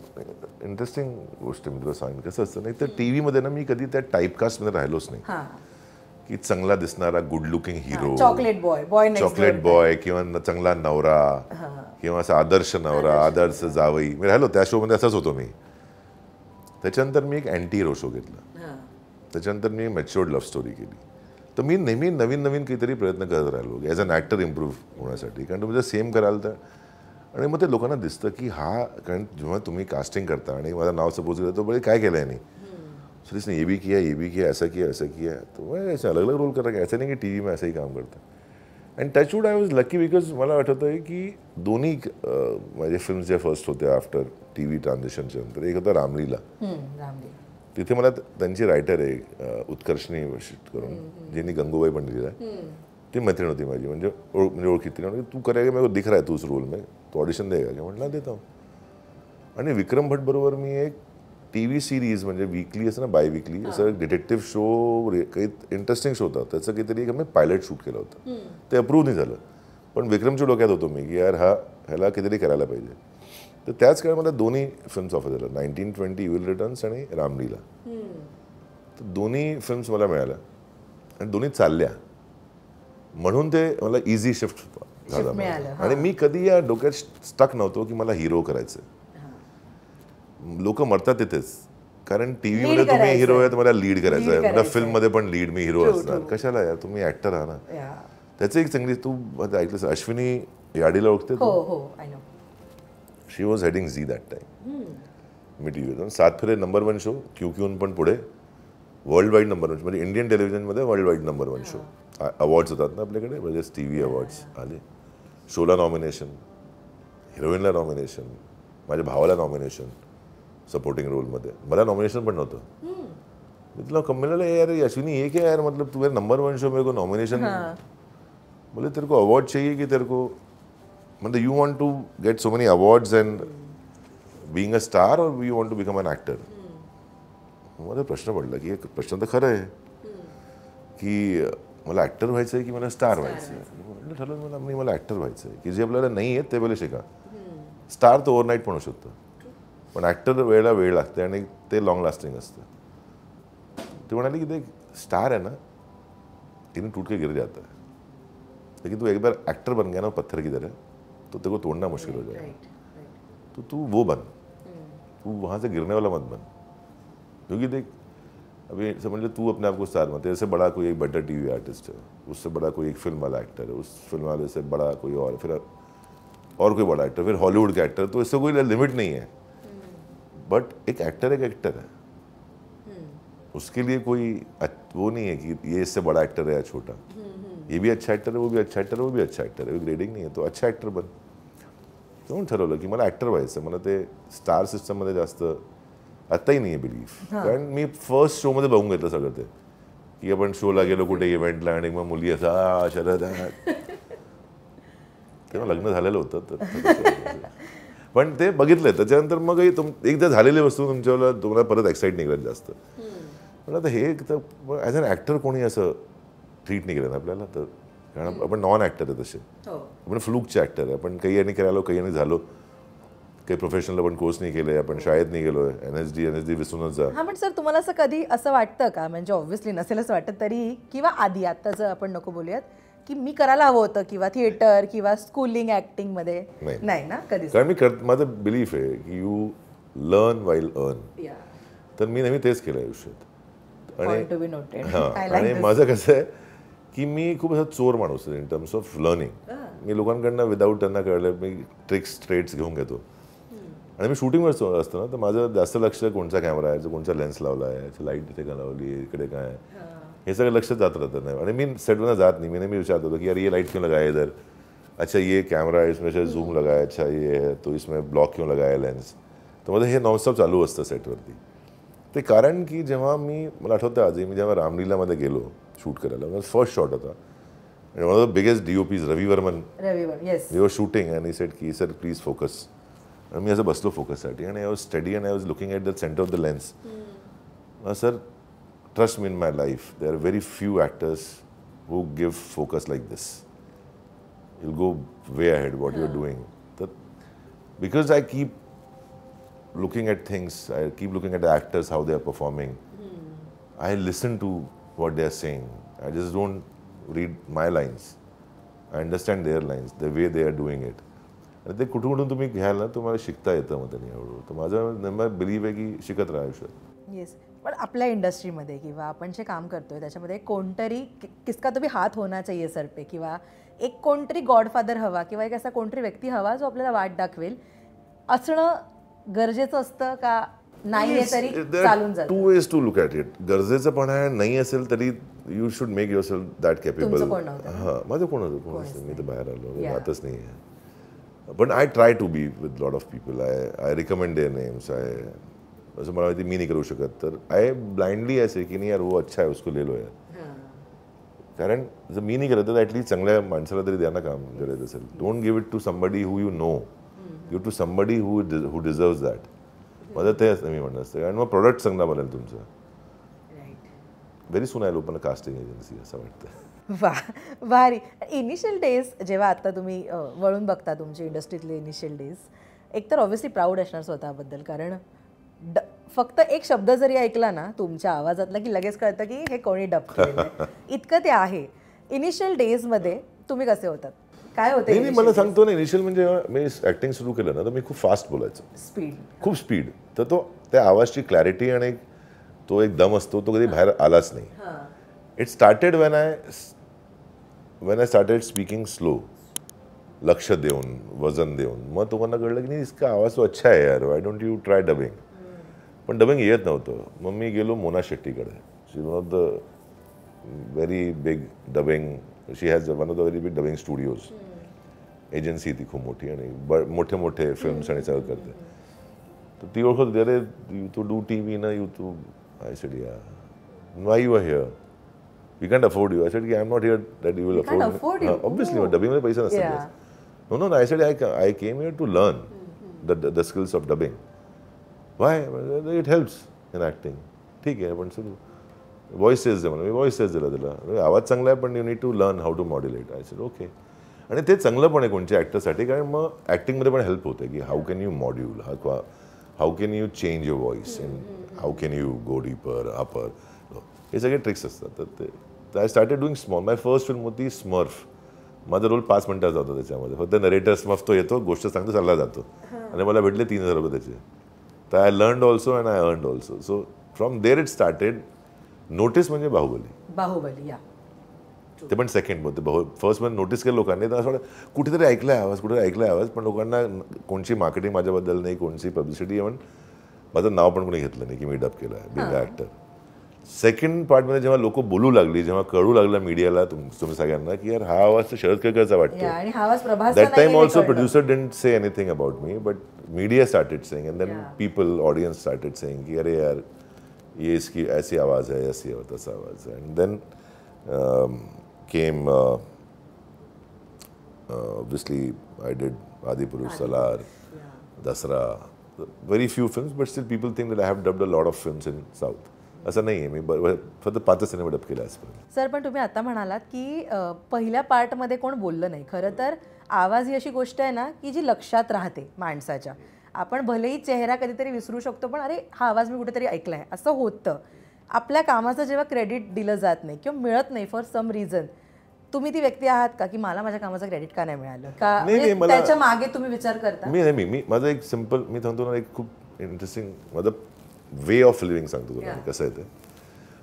इंटरेस्टिंग गोष्टी मी तुला सांगेन. कसं असतं नाही तर टी व्हीमध्ये ना मी कधी त्या टाईपकास्टमध्ये राहिलोच नाही की चांगला दिसणारा good looking hero, chocolate boy किंवा चांगला नवरा किंवा असा आदर्श नवरा, आदर्श जावई. मी राहिलो त्या शोमध्ये असाच होतो मी. त्याच्यानंतर मी एक अँटी हिरो शो घेतला. त्याच्यानंतर मी मॅच्युअर्ड लव्ह स्टोरी केली. तर मी नेहमी नवीन नवीन काहीतरी प्रयत्न करत राहिलो ॲज अन ॲक्टर इम्प्रूव्ह होण्यासाठी. कारण तुम्ही जर सेम कराल तर आणि मग ते लोकांना दिसतं की हा, कारण जेव्हा तुम्ही कास्टिंग करता आणि माझं नाव सपोज केलं तर बळे काय केलं आहे नाही, सर इसने ये भी किया, ये भी किया, ऐसा किया, ऐसा किया, तो मैं ऐसे अलग अलग रोल कर रहा है. ऐसा नहीं कि टी व्ही में ऐसा ही काम करता. And touchwood I was lucky because मला आठवतं आहे की दोन्ही माझे फिल्म्स ज्या फर्स्ट होत्या आफ्टर टी व्ही ट्रान्झिशनच्या नंतर, एक होता रामलीला. तिथे मला त्यांची रायटर आहे उत्कर्षणी वशिष्ठ करून, ज्यांनी गंगूबाई पण लिहिला आहे, ती मैत्रीण होती माझी, म्हणजे ओळखीत. म्हणजे तू करेगा, मेरे को दिख रहा है तू उस रोल में, तो ऑडिशन देगा का? म्हटलं देता हूँ. आणि विक्रम भट बरोबर मी एक टी व्ही सिरीज, म्हणजे वीकली असं ना, बाय वीकली असं डिटेक्टिव्ह शो, काही इंटरेस्टिंग शो होता, त्याचं काहीतरी एक आम्ही पायलट शूट केलं होतं. ते अप्रूव्ह नाही झालं, पण विक्रमच्या डोक्यात होतो मी की यार ह्याला काहीतरी करायला पाहिजे. तर त्याच काळात मला दोन्ही फिल्म्स ऑफर झालं, 1920 विल रिटर्न्स आणि रामलीला. तर दोन्ही फिल्म्स मला मिळाल्या आणि दोन्ही चालल्या, म्हणून ते मला इझी शिफ्ट झालं. आणि मी कधी या डोक्यात स्टक नव्हतो की मला हिरो करायचं. लोक मरतात तिथेच, कारण टीव्ही मध्ये तुम्ही हिरो आहे तर मला लीड करायचं आहे, मला फिल्म मध्ये पण लीड, मी हिरो असणार. कशाला यार, तुम्ही ऍक्टर आहात ना. त्याचं एक चांगली, तू ऐकलंस अश्विनी याडीला ओळखते? She was heading Zee that time. मी TV 7 Phere number 1 show, queue पण पुढे वर्ल्ड वाईड नंबर 1, म्हणजे इंडियन टेलिव्हिजनमध्ये world wide number 1 show. Awards होतात ना आपल्याकडे, म्हणजे टी व्ही अवॉर्ड्स आले. शोला नॉमिनेशन, हिरोईनला नॉमिनेशन, माझ्या भावाला नॉमिनेशन सपोर्टिंग रोलमध्ये, मला नॉमिनेशन पण नव्हतं. मी तुला कम्युनिला यार अश्विनी ये क्या यार, मतलब तू नंबर 1 शो मेरे को नॉमिनेशन, बोले तेरे को अवार्ड चाहिए कि तेरे को, मतलब you want to get so many awards and being a star और you want to become an actor. मला प्रश्न पडला की एक प्रश्न तर खरं आहे की मला ॲक्टर व्हायचं आहे की मला स्टार व्हायचं आहे. ठरवलं मला ॲक्टर व्हायचं आहे, की जे आपल्याला नाही आहे ते पहिले शिका. स्टार तर ओव्हरनाईट पण होऊ शकतं, पण ॲक्टर वेळेला वेळ लागते आणि ते लॉंग लास्टिंग असतं. ते म्हणाले की ते स्टार है ना, इन्हें टूट के गिर जाता है, लेकिन तू एक बार एक्टर बन गया ना पत्थर की तरह, तो तेरे को तोड़ना मुश्किल हो जाएगा. तो तू वो बन, तू वहाँ से गिरने वाला मत बन. क्योंकि देख अभी समझ ले तू अपने आप को स्टार मत, तेरे से बड़ा कोई एक बेटर टीवी आर्टिस्ट है, उससे बड़ा कोई एक फिल्म वाला एक्टर है, उस फिल्म वाले से बड़ा कोई और, फिर और कोई बड़ा एक्टर, फिर हॉलीवुड का एक्टर. तो इससे कोई लिमिट नहीं है. बट एक एक्टर है, उसके लिए कोई वो नहीं है कि ये इससे बड़ा एक्टर है या छोटा. ये भी अच्छा एक्टर है, वो भी अच्छा एक्टर है, वो भी अच्छा एक्टर है, ग्रेडिंग नाही आहे. तो अच्छा एक्टर बन. म्हणून ठरवलं की मला ॲक्टर व्हायचं. मला ते स्टार सिस्टममध्ये जास्त आत्ताही नाही आहे बिलीफ, कारण मी फर्स्ट शोमध्ये बघून घेतलं सगळं ते, की आपण शोला गेलो कुठे इव्हेंटला आणि मग मुली असा शरद तेव्हा लग्न झालेलं होतं तर पण ते बघितलंय. त्याच्यानंतर मग एकदा झालेली वस्तू तुमच्याला तुम्हाला परत एक्साइट नाही करत जास्त. पण आता हे तर ॲज अन ॲक्टर कोणी असं ट्रीट नाही केलं ना आपल्याला, तर कारण आपण नॉन ॲक्टर आहे तसे, आपण फ्लूकचे ॲक्टर आहे. आपण काही यांनी करायलो, काही यांनी झालो, काही प्रोफेशनल आपण कोर्स नाही केले, आपण शाळेत नाही गेलोय, एनएसडी विसरूनच जा. हा, पण सर तुम्हाला असं कधी असं वाटतं का, म्हणजे ऑब्व्हियसली नसेल असं वाटत तरी, किंवा आधी आत्ताचं आपण नको बोलूयात, की मी करायला हवं होतं किंवा थिएटर किंवा स्कूलिंग ॲक्टिंगमध्ये? नाही ना कधी. कारण माझं बिलीफ आहे की यू लर्न वाईल अर्न. तर मी नेहमी तेच केलं आयुष्यात. आणि माझं कसं आहे की मी खूप असा चोर माणूस आहे इन टर्म्स ऑफ लर्निंग. मी लोकांकडनं विदाऊट त्यांना कळलं मी ट्रिक्स ट्रेड्स घेऊन घेतो. आणि मी शूटिंगवर असतो ना, तर माझं जास्त लक्ष कोणचा कॅमेरा आहे, कोणचा लेन्स लावला आहे, लाईट इथे का लावली, इकडे काय आहे, हे सगळं लक्ष जात राहतं. नाही आणि मी सेटवर जात नाही. मी नेहमी विचारत होतो की यार ये लाइट क्यों लगाया इधर, अच्छा ये कैमरा है इसमें से झूम लगाया, अच्छा ये है तो इसमें ब्लॉक क्यों लगाया लेन्स. तर माझं हे नॉनस्टॉप चालू असतं सेटवरती. ते कारण की जेव्हा मला आठवतं आजही, मी जेव्हा रामलीलामध्ये गेलो शूट करायला, माझा फर्स्ट शॉट होता आणि one of the biggest DOPs Ravi Varman, we were shooting and he said की सर प्लीज फोकस. आणि मी असं बसलो फोकससाठी आणि I was study and I was looking at the centre of the lens. Sir trust me, in my life there are very few actors who give focus like this. You'll go way ahead what you're doing. Because I keep looking at things, I keep looking at the actors, how they are performing. I listen to what they are saying. I just don't read my lines. I understand their lines, the way they are doing it. आणि ते कुठून तुम्ही घ्याल ना, तुम्हाला शिकता येतं मग त्यांनी हळूहळू. तर माझा बिलीव्ह आहे की शिकत राहा आयुष्यात. येस. पण आपल्या इंडस्ट्रीमध्ये किंवा आपण जे काम करतोय त्याच्यामध्ये कोणतरी किसका तो भी हात होना चाहिए सर पे, किंवा एक कोणतरी गॉडफादर हवा किंवा एक असा कोणतरी व्यक्ती हवा जो आपल्याला वाट दाखवेल असणं गरजेचं असतं का नाही आहे तरी चालून जातं? Two ways to look at it. गरजेचं पण आहे, नाही असेल तरी you should make yourself that capable. तुमचं कोण नव्हतं? हां, माझं कोण होतं, मी तर बाहेर आलो, बातच नाही आहे. पण I try to be with lot of people. I recommend their names. असं मला माहिती मी नाही करू शकत, तर आय ब्लाइंडली ऐसे की नाही यार वो अच्छा है उसको ले लो यार. कारण जर मी नाही करत तर ॲटलीस्ट चांगल्या माणसाला तरी द्या ना काम करायचं असेल. Don't give it to somebody who you know, give to somebody who deserves that. माझं ते असतं मी म्हणणं असतं. आणि मग प्रोडक्ट चांगला बनेल तुमचं. Very soon I open a casting agency असं वाटतं. वा, भारी. इनिशियल डेज जेव्हा आता तुम्ही वळून बघता तुमची इंडस्ट्रीतले इनिशियल डेज, एकतर ऑब्व्हियसली प्राऊड असणार स्वतःबद्दल, कारण फक्त एक शब्द जरी ऐकला ना तुमच्या आवाजातला की लगेच कळतं की हे कोणी डब केलेलं आहे. इतकं ते आहे. इनिशियल डेजमध्ये तुम्ही कसे होतात, काय होते? नाही, मला सांगतो ना, इनिशियल म्हणजे मी ऍक्टिंग सुरू केलं ना तर मी खूप फास्ट बोलायचो, स्पीड, खूप स्पीड. तर तो त्या आवाजची क्लॅरिटी आणि तो एक दम असतो तो कधी बाहेर आलाच नाही. It started when I started speaking slow, लक्ष देऊन, वजन देऊन. मग तुम्हाला कळलं की नाही इसका आवाज तो अच्छा आहे यार, why don't you try dubbing. पण डबिंग येत नव्हतं. मग मी गेलो मोना शेट्टीकडे. She one of the very big dubbing, she has one of the very big dubbing studios. Agency ती खूप मोठी आणि मोठे मोठे फिल्म्स आणि सगळं करते. तर ती ओळखत होती, अरे you too do T V ना, you too. I said yeah, why you are here, we can't afford you. I said की I am not here that you will afford. Obviously डबिंगमध्ये पैसे नसतात. No no, I said I came here to learn the skills of dubbing. Why? It helps in acting. ठीक आहे, पण सुरू voice says they. मला मी voice says दिला त्याला. आवाज चांगला आहे पण you need to learn how to modulate. I said okay. आणि ते चांगलं पण आहे कोणत्या ॲक्टरसाठी, कारण मग ॲक्टिंगमध्ये पण हेल्प होते की how can you module, how can you change your voice, and how can you go deeper, upper. हे सगळे ट्रिक्स असतात. तर ते I started doing small. My first film होती स्मर्फ. माझा रोल 5 मिनिटाचा होता त्याच्यामध्ये. फक्त नरेटर स्मर्फ तो येतो, गोष्ट सांगतो, चालला जातो. आणि मला भेटले 3,000 रुपये त्याचे. तर I learned also and I earned also. So from there it started. Notice म्हणजे बाहुबली, या ते पण सेकंड मध्ये. फर्स्ट मध्ये नोटीस केलं लोकांनी, तर असं वाटतं कुठेतरी ऐकलाय आवाज, कुठेतरी ऐकलाय आवाज. पण लोकांना कोणची मार्केटिंग माझ्याबद्दल नाही, कोणची पब्लिसिटी. इव्हन माझं नाव पण कोणी घेतलं नाही की मी डब केलं आहे बिंग ॲक्टर. सेकंड पार्टमध्ये जेव्हा लोक बोलू लागली, जेव्हा कळू लागलं मीडियाला, तुम्ही सगळ्यांना की यार हा आवाज तर शरद केळकरचा वाटतो. That time also producer didn't say anything about me, but media started saying, and then people, audience started saying की अरे यार ये इसकी ऐसी आवाज़ है, ऐसी है, तसा आवाज़ है. And then came obviously I did Adipurush, Salar, Dasra, very few films, but still people think that I have dubbed a lot of films in South. असं नाही आहे. मी फक्त 5 सिनेमा डब केले आजपर्यंत. सर, पण तुम्ही आता म्हणालात की पहिल्या पार्टमध्ये कोण बोललं नाही. खरं तर आवाज ही अशी गोष्ट आहे ना की जी लक्षात राहते माणसाच्या. आपण भलेही चेहरा कधीतरी विसरू शकतो, पण अरे हा आवाज मी कुठेतरी ऐकला आहे असं होतं. आपल्या कामाचं जेव्हा क्रेडिट दिलं जात नाही किंवा मिळत नाही फॉर सम रिझन, तुम्ही ती व्यक्ती आहात का की मला माझ्या कामाचं क्रेडिट का नाही मिळालं का? त्याच्या मागे तुम्ही विचार करता? मी माझं एक सिम्पल, मी सांगतो ना, एक खूप इंटरेस्टिंग माझं वे ऑफ लिव्हिंग सांगतो तुला कसं आहे ते.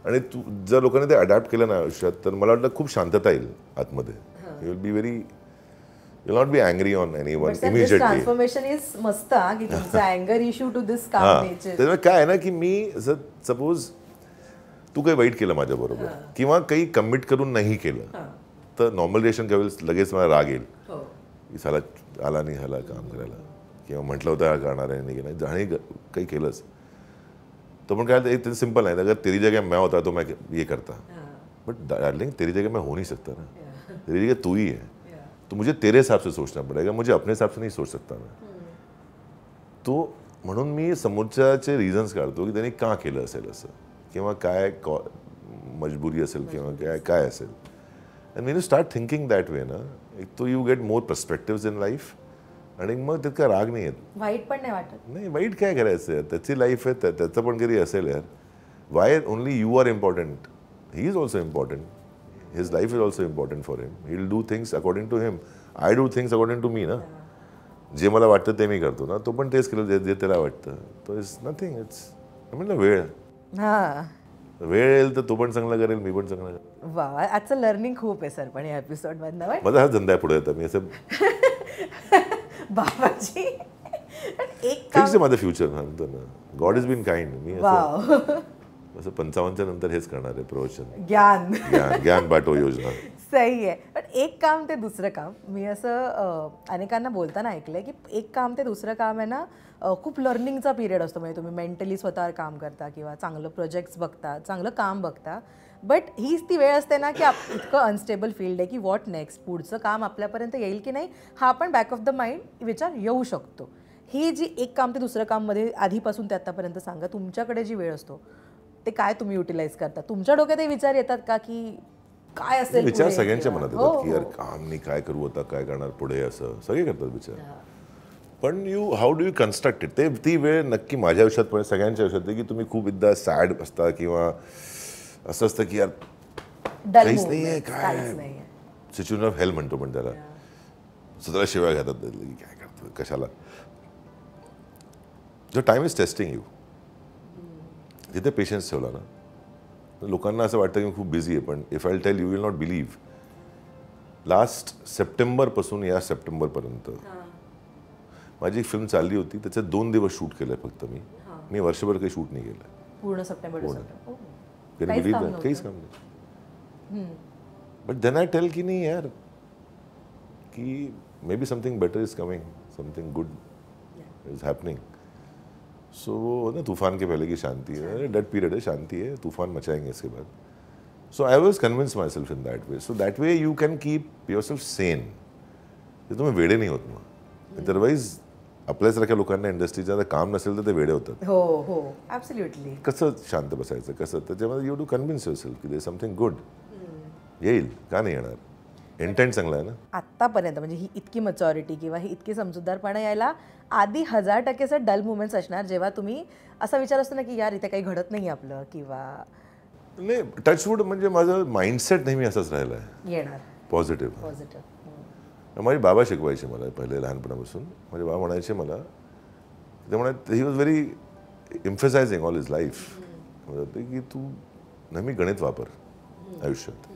आणि तू जर लोकांनी ते अडॅप्ट केलं ना आयुष्यात, तर मला वाटतं खूप शांतता येईल आतमध्ये. You will be very, you not be angry on anyone immediately. Transformation is मस्त की तुमचा अँगर इश्यू टू दिस काम नेचर. त्याच्यामुळे काय आहे ना की मी जर सपोज तू काही वाईट केलं माझ्याबरोबर किंवा काही कमिट करून नाही केलं, तर नॉर्मल रिएक्शन काय होईल, लगेच मला राग येईल की साला आला नाही ह्याला काम करायला, किंवा म्हटलं होतं हा करणार आहे नाही, नाही आणि काही केलंच. तो पण काय ते सिंपल आहे, अगर तेरी जगह मैं होता तो मैं ये करता, बट डार्लिंग तेरी जगह मैं हो नहीं सकता ना. तेरी जगह तू ही है, तो मुझे तेरे हिसाब से सोचना पड़ेगा, मुझे अपने हिसाब से नहीं सोच सकता मैं. तो म्हणून मी समोरच्याचे रिझन्स काढतो की त्यांनी का केलं असेल असं, किंवा काय मजबुरी असेल किंवा काय असेल. And Wien you start thinking that way ना, एक तो you get more पर्स्पेक्टिव्स in life. आणि मग तितका राग नाही येत, वाईट पण नाही वाटत. नाही, वाईट काय करायचं, त्याची लाईफ आहे, त्याचं पण कधी असेल यार. Why only you are important, he is also important. His life is also important for him. He will do things according to him, I do things according to me ना. जे मला वाटतं ते मी करतो ना, तो पण तेच केलं जे त्याला वाटतं. तो इज नथिंग. इट्स म्हणलं वेळ. हां. वेळ येईल तर तो पण चांगला करेल, मी पण चांगला करेल. वा, आजचं लर्निंग खूप आहे सर पण या एपिसोडमधनं. माझा हाच धंदा आहे पुढे येतं मी असं बाबाजी एक फिक्स आहे माझं फ्युचर म्हणतो ना. God is been kind. मी असं वाव असं 55च्या नंतर हेच करणार आहे प्रवचन. ज्ञान ज्ञान बाटो योजना. सही आहे. पण एक काम ते दुसरं काम मी असं अनेकांना बोलताना ऐकलंय की एक काम ते दुसरं काम आहे ना, खूप लर्निंगचा पिरियड असतो. म्हणजे तुम्ही मेंटली स्वतःवर काम करता किंवा चांगलं प्रोजेक्ट्स बघता, चांगलं काम बघता, बट हीच ती वेळ असते ना की इतकं अनस्टेबल फील्ड आहे की व्हॉट नेक्स्ट, पुढचं काम आपल्यापर्यंत येईल की नाही हा पण बॅक ऑफ द माइंड विचार येऊ शकतो. ही जी एक काम ते दुसरं काममध्ये आधीपासून ते आत्तापर्यंत सांगा, तुमच्याकडे जी वेळ असतो ते काय तुम्ही युटिलाइज करता? तुमच्या डोक्यात हे विचार येतात का की काय असेल विचार पुढे सगळ्यांच्या किंवा- मनात हो, येतात की यार हो. काम नाही, काय करू आता, काय करणार पुढे, असं सगळे करतात विचार. पण how do you construct it? ती वेळ नक्की माझ्या आयुष्यात पण सगळ्यांच्या आयुष्यात आहे की तुम्ही खूप एकदा सॅड असता किंवा असं असतं की यार Dull काहीच नाही आहे, movements, काय काहीच नाहीये. सिच्युएशन ऑफ हेल म्हणतो पण त्याला. स्वतःला शिवाय घातात की काय करतो कशाला. जो टाइम इज टेस्टिंग यू, तिथे पेशन्स ठेवला ना, लोकांना असं वाटतं की मी खूप बिझी आहे, पण if I tell you will not believe, last सप्टेंबरपासून या सप्टेंबरपर्यंत माझी एक फिल्म चालली होती, त्याचे 2 दिवस शूट केलं फक्त मी वर्षभर काही शूट नाही केलं. पूर्ण September December. Can you believe that? काहीच काम नाही. बट देन आय टेल की नाही यार, की may be something better is coming, something good is happening. So ना तूफान के पहले की शांति है, डेड पीरियड है, शांति है, तूफान मचाएंगे इसके बाद. So I was convince my self in that way. So that way you can keep your self Sen. ते तुम्ही वेडे नाही होत मग. अदरवाईज आपल्यासारख्या लोकांना इंडस्ट्रीच्या काम नसेल तर ते वेडे होतात. हो हो ॲब्सोल्युटली. कसं शांत बसायचं, कसं त्याच्यामध्ये you to convince yourself की दे समथिंग गुड येईल, का नाही येणार. इंटेंट चांगला आहे ना. आत्तापर्यंत म्हणजे ही इतकी मॅच्युरिटी किंवा ही इतकी समजूतदारपणा यायला आधी 1000% डल मुवमेंट्स असणार, जेव्हा तुम्ही असा विचार असतो ना की यार इथे काही घडत नाही आपलं किंवा नाही, टचवूड म्हणजे माझं माइंडसेट नेहमी असंच राहिलं आहे, येणार पॉझिटिव्ह. पॉझिटिव्ह. माझे बाबा शिकवायचे मला पहिले लहानपणापासून. माझे बाबा म्हणायचे मला, त्यामुळे he was very emphasising all his life की तू नेहमी गणित वापर आयुष्यात.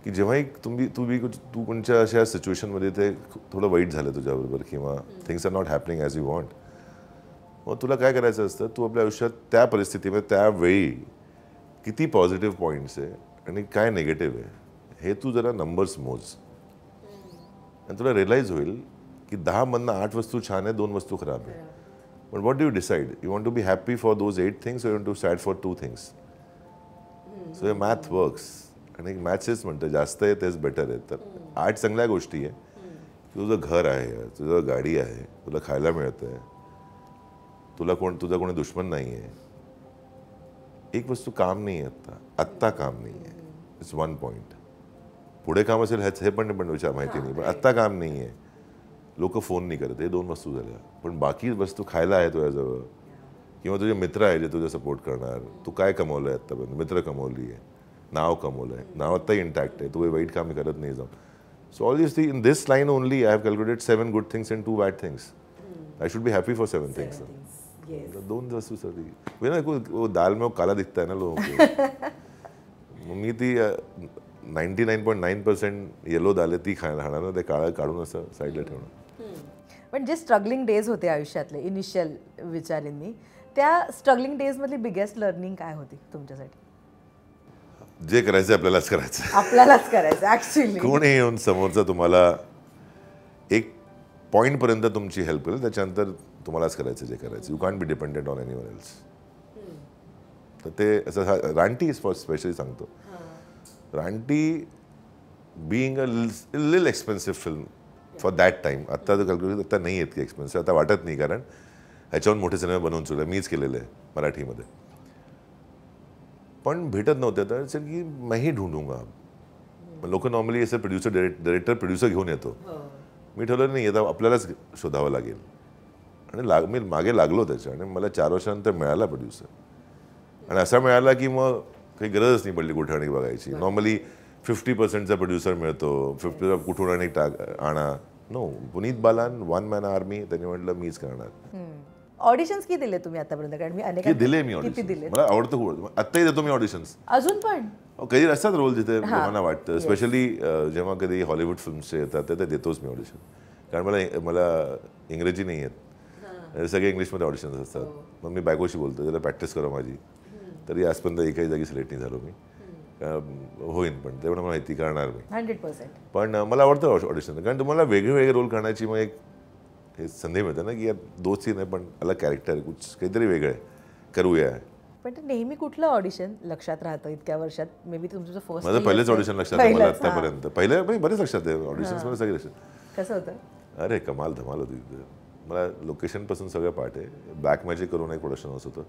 की जेव्हाही तू कोणत्या अशा सिच्युएशनमध्ये ते थोडं वाईट झालं तुझ्याबरोबर किंवा things are not happening as you want, मग तुला काय करायचं असतं, तू आपल्या आयुष्यात त्या परिस्थितीमध्ये त्यावेळी किती पॉझिटिव्ह पॉईंट्स आहे आणि काय निगेटिव्ह आहे हे तू जरा नंबर्स मोज, आणि तुला रिअलाइज होईल की 10 मधनं 8 वस्तू छान आहे, 2 वस्तू खराब आहे. पण what do you decide? You want to be happy for those 8 things, you want to sad for 2 things. So हे मॅथ वर्क्स. आणि मॅथ्सच म्हणतं जास्त आहे तेच बेटर आहे. तर 8 चांगल्या गोष्टी आहे. तुझं घर आहे, तुझं गाडी आहे, तुला खायला मिळतं आहे, तुझा कोणी दुश्मन नाही आहे. एक वस्तू काम नाही आहे, आत्ता काम नाही आहे. It's 1 point. पुढे काम असेल हे पण विचार माहिती नाही, पण आत्ता काम नाही आहे. लोक फोन नाही करत, हे 2 वस्तू झाल्या. पण बाकी वस्तू खायला आहे तुझ्याजवळ, किंवा तुझे मित्र आहे जे तुझं सपोर्ट करणार. तू काय कमवलं आहे आत्तापर्यंत? मित्र कमवली आहे, नाव कमवलं आहे, नाव आत्ताही इंटॅक्ट आहे, तू वाईट काम करत नाही जाऊन. So all this in this line only I have calculated 7 good things and 2 bad things. I should be happy for 7 things. 2 वस्तू साठी दाल में काला दिखता है ना लोगों को. मी ती 99.9% येलो दाल आहे ती खाणार ना, ते काळं काढून असं साईडला ठेवणं. पण जे स्ट्रगलिंग डेज होते आयुष्यातले इनिशियल विचारींनी, त्या स्ट्रगलिंग डेजमधली बिगेस्ट लर्निंग काय होती तुमच्यासाठी? जे करायचं आपल्यालाच करायचं, आपल्यालाच करायचं ऍक्च्युअली. कोणी येऊन समोरचा तुम्हाला एक पॉईंट पर्यंत तुमची हेल्प करेल, त्याच्यानंतर तुम्हालाच करायचं जे करायचं. You can't be dependent on anyone else. तर ते असं रानटी फॉर स्पेशली सांगतो. रानटी बिईंग अ लिल expensive film for that time. आत्ता तर कॅल्क्युलेट आत्ता नाही आहेत की एक्सपेन्सिव्ह, आता वाटत नाही, कारण ह्याच्याहून मोठे सिनेमा बनवून चुकले, मीच केलेले आहे मराठीमध्ये. पण भेटत नव्हते तर सर की मीही ढूंढूंगा. लोक नॉर्मली असं डायरेक्टर प्रोड्युसर घेऊन येतो. मी ठरवलं नाही, आता आपल्यालाच शोधावं लागेल. आणि मी मागे लागलो त्याच्या, आणि मला 4 वर्षानंतर मिळाला प्रोड्युसर. आणि असा मिळाला की मग काही गरजच नाही पडली कुठे आणि बघायची. नॉर्मली 50%चा प्रोड्युसर मिळतो, 50 कुठून आणि आणा. नो, पुनीत बालान, 1 मॅन आर्मी, त्यांनी म्हटलं मीच करणार. ऑडिशन्स किती दिले तुम्ही आतापर्यंत? कारण मी की अनेक दिले मी किती ऑडिशन, दिले मला आवडतं खूप, आत्ताही देतो मी ऑडिशन्स. अजून पण? कधी असतात रोल जिथे मला वाटतं, स्पेशली जेव्हा कधी हॉलिवूड फिल्म्सचे येतात ते देतोच मी ऑडिशन. कारण मला इंग्रजी नाही येत, सगळे इंग्लिशमध्ये ऑडिशन्स असतात. मग मी बायकोशी बोलतो, त्याला प्रॅक्टिस करा माझी. तरी आजपर्यंत एकही जागी सिलेक्ट नाही झालो मी. होईन पण तेवढं मला माहिती करणार मी 100%. पण मला आवडतं ऑडिशन, कारण तुम्हाला वेगळे वेगळे रोल करण्याची मग एक हे संधी मिळते ना, की यात दोच सीन आहे पण अलग कॅरेक्टर कुछ काहीतरी वेगळं आहे करूया. पण ते नेहमी कुठलं ऑडिशन लक्षात राहतं इतक्या वर्षात? मे बी तुमचं फर्स्ट माझं पहिलेच ऑडिशन लक्षात आहे मला आतापर्यंत. पहिले बरेच लक्षात आहे ऑडिशन्स मध्ये सगळे लक्षात. कसं होतं? अरे कमाल धमाल होती तिथे. मला लोकेशनपासून सगळं पाठ आहे. ब्लॅक मॅजिक करून एक प्रोडक्शन हाऊस होतं,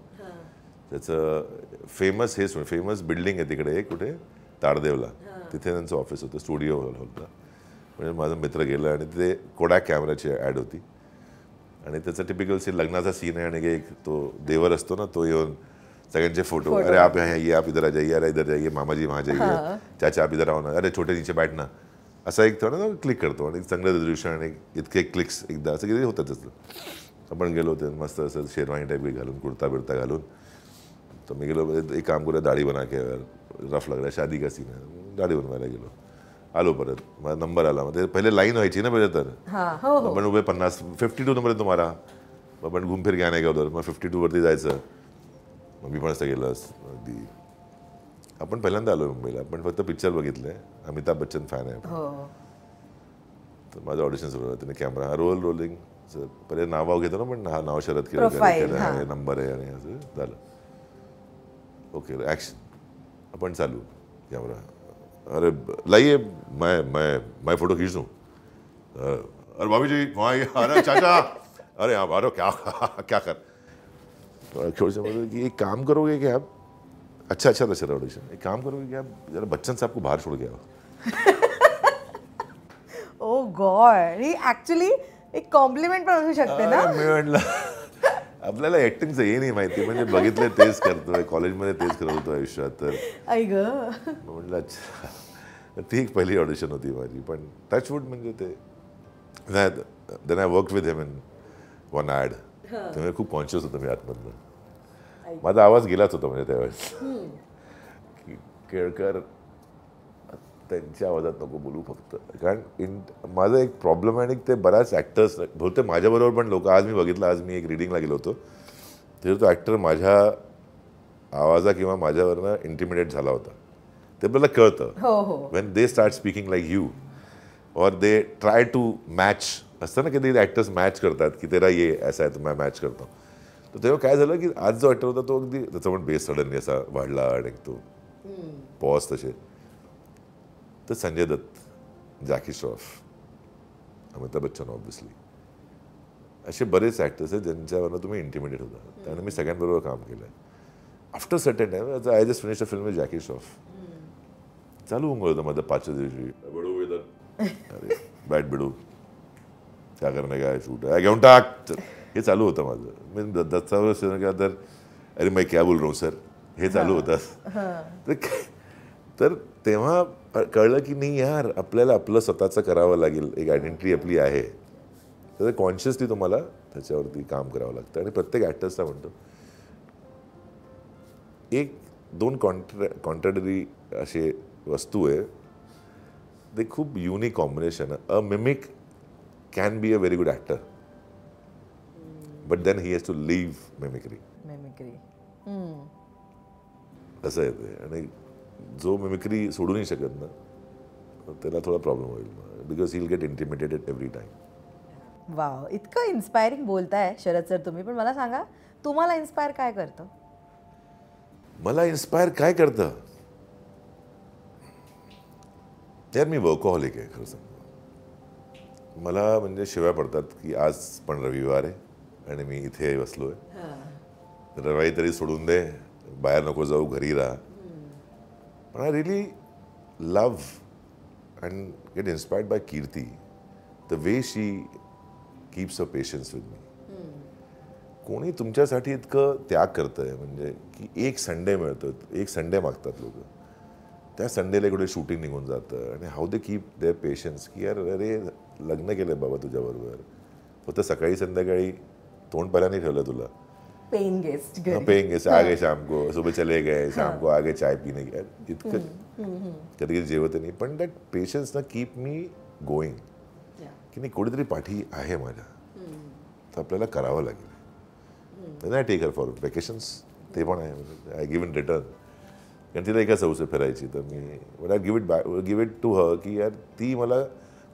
त्याचं फेमस बिल्डिंग आहे तिकडे एक कुठे ताडदेवला, तिथे त्यांचं ऑफिस होतं, स्टुडिओ हॉल होता. म्हणजे माझा मित्र गेला आणि तिथे कोडॅक कॅमेराची ॲड होती आणि त्याचा टिपिकल सीन लग्नाचा सीन आहे आणि एक तो देवर असतो ना, तो येऊन सगळ्यांचे फोटो, अरे आप यहाँ ये, आप इधर आ जाइए, अरे इधर जाइए, मामाजी वहाँ जाइए, चाचा आप इधर आओ ना, अरे छोटे नीचे बैठना, असा एक थोडा ना क्लिक करतो आणि चांगलं दृश्य आणि इतके क्लिक्स एकदा असं किती होतं तसं. आपण गेलो होते मस्त असं शेरवानी टाईप घालून, कुर्ता बिर्ता घालून. तो मी गेलो, एक काम करूया, दाढी बना के, रफ लग रहा है, शादी का सीन है, दाढी बनवायला गेलो. आलो परत, माझा नंबर आला. मग पहिले लाईन व्हायची ना पहिले, तर आपण उभे 52 नंबर आहे तुम्हाला, आपण घुम फिर घ्या का उधर. मग 52 वरती जायचं. मग मी पण असं गेलं अगदी. आपण पहिल्यांदा आलो मुंबईला, आपण फक्त पिक्चर बघितलंय, अमिताभ बच्चन फॅन आहे. तर माझं ऑडिशन सुरू होतं, त्याने कॅमेरा रोलिंग, पहिले नाव घेतो ना, पण हा नाव शरद केलं, नंबर आहे आणि असं झालं. ओके ॲक्शन, आपण चालू कॅमेरा. अरे लाइए मैं फोटो खींच दूँ. अरे भाभी जी वहाँ ये, अरे चाचा, अरे आप आ रहे हो, क्या कर कि एक काम करोगे कि आप, अच्छा दशहरा ऑडिशन, एक काम करोगे कि आप जरा बच्चन साहब को बाहर छोड़ के आओ. ओ गॉड, ही ऍक्च्युली एक कॉम्प्लिमेंट पण असू शकते ना. मी म्हटलं आपल्याला ऍक्टिंगचं हे नाही माहिती, म्हणजे बघितलं तेच करतोय, कॉलेजमध्ये तेच करत होतो आयुष्यात. तर आई ग, म्हटलं अच्छा. ती एक पहिली ऑडिशन होती माझी. पण टचवूड म्हणजे ते then I work with him in one ad. त्यामुळे खूप कॉन्शियस होतो मी आतमधनं. माझा आवाज गेलाच होता म्हणजे त्यावेळेस की केळकर त्यांच्या आवाजात नको बोलू फक्त. कारण माझं एक प्रॉब्लेम आहे आणि ते बऱ्याच ॲक्टर्स बहुतेक माझ्याबरोबर पण लोक, आज मी बघितलं, आज मी एक रीडिंगला गेलो होतो, तर तो ॲक्टर माझ्या आवाजा किंवा माझ्यावरनं इंटिमिडेट झाला होता. ते आपल्याला कळतं when they start speaking like you और दे ट्राय टू मॅच. असतं ना की ते ॲक्टर्स मॅच करतात की तेरा ये ऐसा आहे, तर मैं मॅच करतो. तर तेव्हा काय झालं की आज जो ॲक्टर होता तो अगदी त्याचा पण बेस सडनली असा वाढला आणि तो पॉज तसे. तर संजय दत्त, जॅकी श्रॉफ, अमिताभ बच्चन ऑब्व्हियसली, असे बरेच ॲक्टर्स आहेत ज्यांच्यावरनं तुम्ही इंटिमिडेट होता. त्यामुळे मी सगळ्यांबरोबर काम केलं आहे. After certain time I just finish a film with Jackie Shroff. चालू होऊन होतं माझं 5व्या दिवशी, बडू इधर, अरे बॅट बिडू, क्या करणे काय शूट आहे, घेऊन टाक, हे चालू होतं माझं. मी दत्तावर तर अरे मैं क्या बोल रहा हूँ सर, हे चालू होतं. तर तेव्हा कळलं की नाही यार, आपल्याला आपलं स्वतःचं करावं लागेल, एक आयडेंटिटी आपली आहे. तर कॉन्शियसली तुम्हाला त्याच्यावरती काम करावं लागतं. आणि प्रत्येक ॲक्टर्सला म्हणतो, एक दोन कॉन्ट्रॅडरी असे वस्तू आहे, ते खूप युनिक कॉम्बिनेशन आहे. A mimic can be a very good actor, but then he has to live mimicry. असं आहे ते. आणि जो मिमिक्री सोडू नाही शकत ना, त्याला थोडा प्रॉब्लेम होईल, because he will get intimidated every time. Wow, इतकं इन्स्पायरिंग बोलताय शरद सर तुम्ही. पण मला सांगा, तुम्हाला इन्स्पायर काय करतं? मला इन्स्पायर काय करतं यार, मी वर्कहॉलिक आहे खरं सांगतो. मला म्हणजे शिवाय पडतात की आज पण रविवार आहे आणि मी इथे बसलो आहे, रविवारी तरी सोडून दे, बाहेर नको जाऊ, घरी राहा. पण I really love and get inspired bye Kirti, the way she keeps a patience with me. कोणी तुमच्यासाठी इतकं त्याग करतंय, म्हणजे की एक संडे मिळतो, एक संडे मागतात लोक, त्या संडेला कुठे शूटिंग निघून जातं. आणि how they keep their patience की यार अरे लग्न केलं बाबा तुझ्याबरोबर, फक्त सकाळी संध्याकाळी तोंड पहिल्याने ठेवलं तुला, पेइंग गेस्ट पेंगे आ गए शाम को, सुबह चले गए, शाम को आ गए चाय पीने गए, इतकं कधी कधी जेवत नाही. पण दॅट पेशन्स ना कीप मी गोईंग, की नाही कोणीतरी पाठी आहे माझ्या, तर आपल्याला करावं लागेल. I take her for vacations, ते पण आहे, आय गिव्ह इन रिटर्न. कारण तिला एका सौसे फिरायची, तर मी but I give it to her, की यार ती मला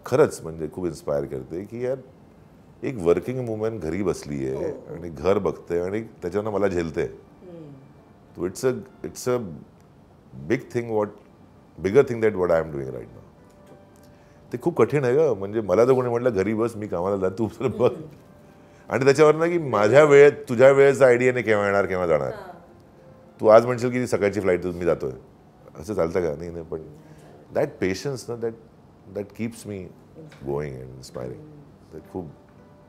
खरंच म्हणजे खूप इन्स्पायर करते, की यार एक वर्किंग वुमन घरी बसली आहे आणि घर बघते आणि त्याच्यानं मला झेलते. तो it's a big thing, bigger thing that what I am doing right now. ते खूप कठीण आहे ग. म्हणजे मला जर कोणी म्हटलं घरी बस, मी कामाला जा, तू बघ, आणि त्याच्यावर ना की माझ्या वेळेत तुझ्या वेळेचा आयडियाने केव्हा येणार केव्हा जाणार. तू आज म्हणशील की सकाळची फ्लाईट मी जातोय, असं चालतं का? नाही. पण दॅट पेशन्स ना, that keeps me going and inspiring. That खूप.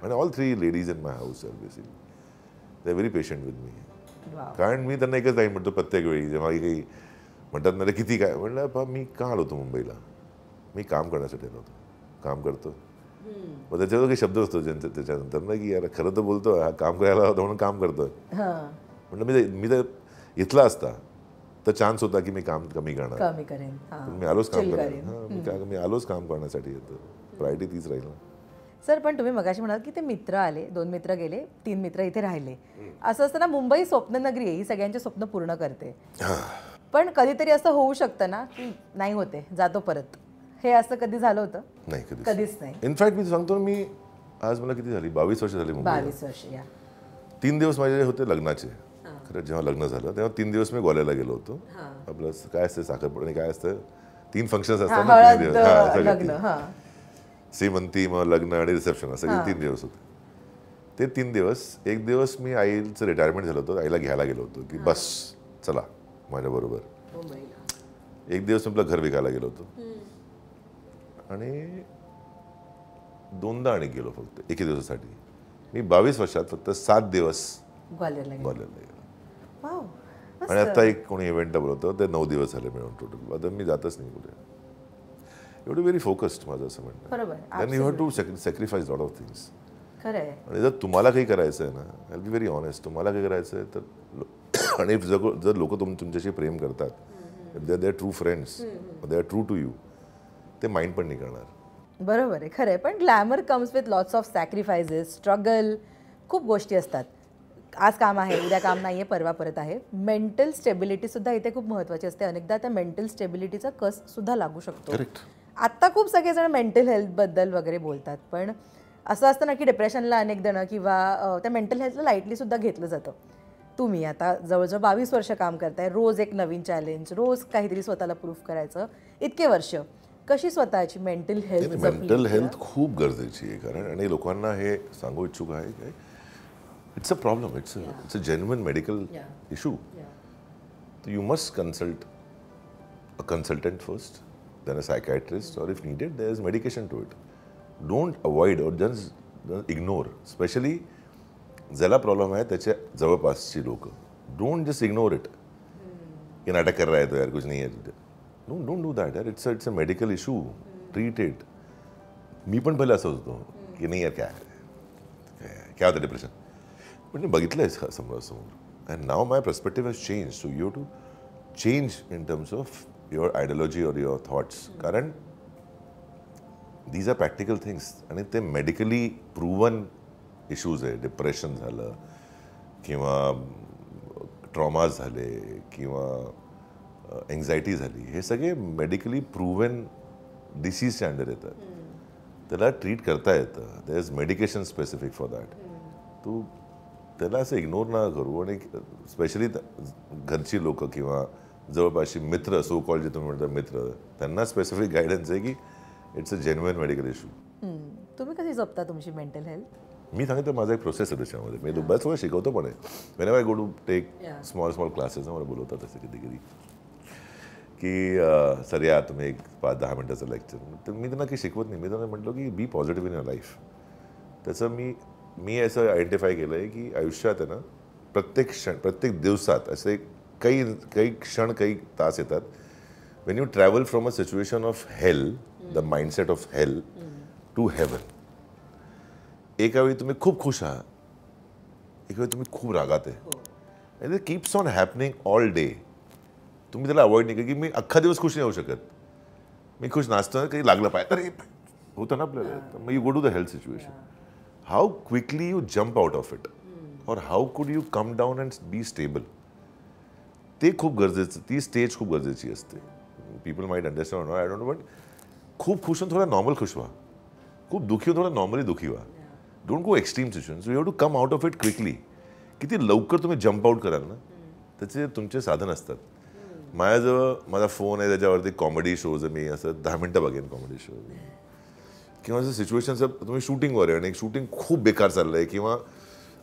आणि all 3 ladies in my house are basically they are very patient with me. कारण मी त्यांना एकच टाईम म्हणतो प्रत्येक वेळी, जेव्हा काही म्हणतात ना रे किती काय, म्हणलं पहा मी का आलो होतो मुंबईला, मी काम करण्यासाठी आलो होतो, काम करतो. मग त्याच्यावर काही शब्द असतो त्याच्यानंतर ना, की यार खरं तर बोलतो, हा काम करायला होता म्हणून काम करतोय. म्हणलं मी तर इथला असता तर चान्स होता की मी काम कमी करेन, मी आलोच काम करायला. मी आलोच काम करण्यासाठी येतो. प्रायोरिटी तीच राहील ना. सर, पण तुम्ही मगाशी म्हणाल की ते मित्र आले, 2 मित्र गेले, 3 मित्र इथे राहिले. असं असताना मुंबई स्वप्ननगरी आहे, ही सगळ्यांचे स्वप्न पूर्ण करते. पण कधीतरी असं होऊ शकतं ना की नाही होते, जातो परत. हे असं कधी झालं होतं? नाही, कधीच नाही. इनफॅक्ट मी सांगतो, मी आज मला किती झाली, 22 वर्ष झाली मुंबईला. 22 वर्ष. 3 दिवस माझे होते लग्नाचे. खरं जेव्हा लग्न झालं तेव्हा 3 दिवस मी गोव्याला गेलो होतो. आपलं काय असतं साखरपुडा, काय असतं 3 फंक्शन्स असतात ना, 3 दिवस, श्रीमंती, मग लग्न आणि रिसेप्शन, असं 3 दिवस होते. ते 3 दिवस, एक दिवस मी आईचं रिटायरमेंट झालं होतं, आईला घ्यायला गेलो होतो की बस चला माझ्याबरोबर. एक दिवस आपलं घर विकायला गेलो होतो आणि 2दा आणि गेलो फक्त एके दिवसासाठी. मी 22 वर्षात फक्त 7 दिवस ग्वालियरला गेलो. आणि आता एक कोणी इव्हेंट बोलवतं, ते 9 दिवस झाले मिळून टोटल. आता मी जातच नाही कुठे. एवढं व्हेरी फोकस्ड माझं असं म्हणणं. बरोबर. You have to sacrifice lot of things. खरं आहे. आणि जर तुम्हाला काही करायचं आहे ना, आय बी व्हेरी ऑनेस्ट, तुम्हाला काही करायचं आहे तर, आणि जर लोक तुमच्याशी प्रेम करतात, they are true friends, they are true to you, ते माइंड पण नाही करणार. बरोबर आहे, खरं आहे. पण glamour comes with lots of sacrifices, struggle, खूप गोष्टी असतात. आज काम आहे, उद्या काम नाही आहे, परवा परत आहे. मेंटल स्टेबिलिटीसुद्धा इथे खूप महत्त्वाची असते. अनेकदा त्या मेंटल स्टेबिलिटीचा कससुद्धा लागू शकतो. आत्ता खूप सगळेजण मेंटल हेल्थबद्दल वगैरे बोलतात, पण असं असतं ना की डिप्रेशनला अनेक जण किंवा त्या मेंटल हेल्थला लाईटलीसुद्धा घेतलं जातं. तुम्ही आता जवळजवळ 22 वर्ष काम करताय, रोज एक नवीन चॅलेंज, रोज काहीतरी स्वतःला प्रूफ करायचं, इतके वर्ष. कशी स्वतःची मेंटल हेल्थ? मेंटल हेल्थ खूप गरजेची आहे. कारण आणि लोकांना हे सांगू इच्छुक आहे की it's a problem, it's a genuine medical issue. You must consult a consultant first, then a psychiatrist, or if needed there is medication to it. Don't avoid or just ignore, especially ज्याला problem आहे त्याच्या जवळपासची लोक. Don't just ignore it की नाटक कर रहा है तो यार कुछ नहीं है. डोंट डू दॅट यार. It's a medical issue, treat it. मी पण पहिले असं होतो की नाही यार काय होतं डिप्रेशन, पण मी बघितलं आहे समोरासमोर. And now my perspective has change. So you have to change in terms of your ideology or your thoughts. कारण these are practical things आणि ते medically proven issues आहे. डिप्रेशन झालं किंवा ट्रॉमाज झाले किंवा एन्झायटी झाली, हे सगळे मेडिकली प्रूव्हन डिसीजच्या अंडर येतात. त्याला ट्रीट करता येतं. There is medication specific for that. तू त्याला असं इग्नोर ना करू. आणि स्पेशली घरची लोक किंवा जवळपासची मित्र, सो कॉल जे तुम्ही म्हणता मित्र, त्यांना स्पेसिफिक गायडन्स आहे की it's a genuine medical issue. तुम्ही कशी जपता तुमची मेंटल हेल्थ? मी सांगितलं माझा एक प्रोसेस आहे त्याच्यामध्ये. मी बऱ्याच वेळा शिकवतो पण आहे. Whenever I go to take small classes, मला बोलवतात तसे कधी कधी की सर या तुम्ही एक 5-10 मिनिटाचं लेक्चर. तर मी त्यांना काही शिकवत नाही. मी त्यांना म्हटलं की बी पॉझिटिव्ह इन युअर लाईफ. त्याचं मी असं आयडेंटिफाय केलं आहे की आयुष्यात आहे ना, प्रत्येक क्षण, प्रत्येक दिवसात असे काही क्षण, काही तास येतात when you travel from a situation of hell, the mindset of hell, to heaven. एका वेळी तुम्ही खूप खुश आहात एक वेळ तुम्ही खूप रागात आहे, it keeps on happening all day. तुम्ही त्याला अवॉइड नाही की मी अख्खा दिवस खुश नाही होऊ शकत. मी खुश नाचतो, काही लागलं पाहिजे अरे होतं ना आपल्याला. मग you go to the health situation. How quickly you jump out of it, और how could you come down and be stable, ते खूप गरजेचं. ती स्टेज खूप गरजेची असते. People might understand, I don't know, but खूप खुश होऊन थोडा नॉर्मल खुश व्हा, खूप दुःखी होऊन थोडा नॉर्मली दुःखी व्हा. Don't go extreme situation. You have to come out of it quickly. किती लवकर तुम्ही जम्प आउट कराल ना, त्याचे तुमचे साधन असतात. माझ्याजवळ माझा फोन आहे, त्याच्यावरती कॉमेडी शोज मी असं 10 मिनटं बघेन कॉमेडी शो, किंवा असं सिच्युएशन तुम्ही शूटिंगवर आहे आणि एक शूटिंग खूप बेकार चाललं आहे, किंवा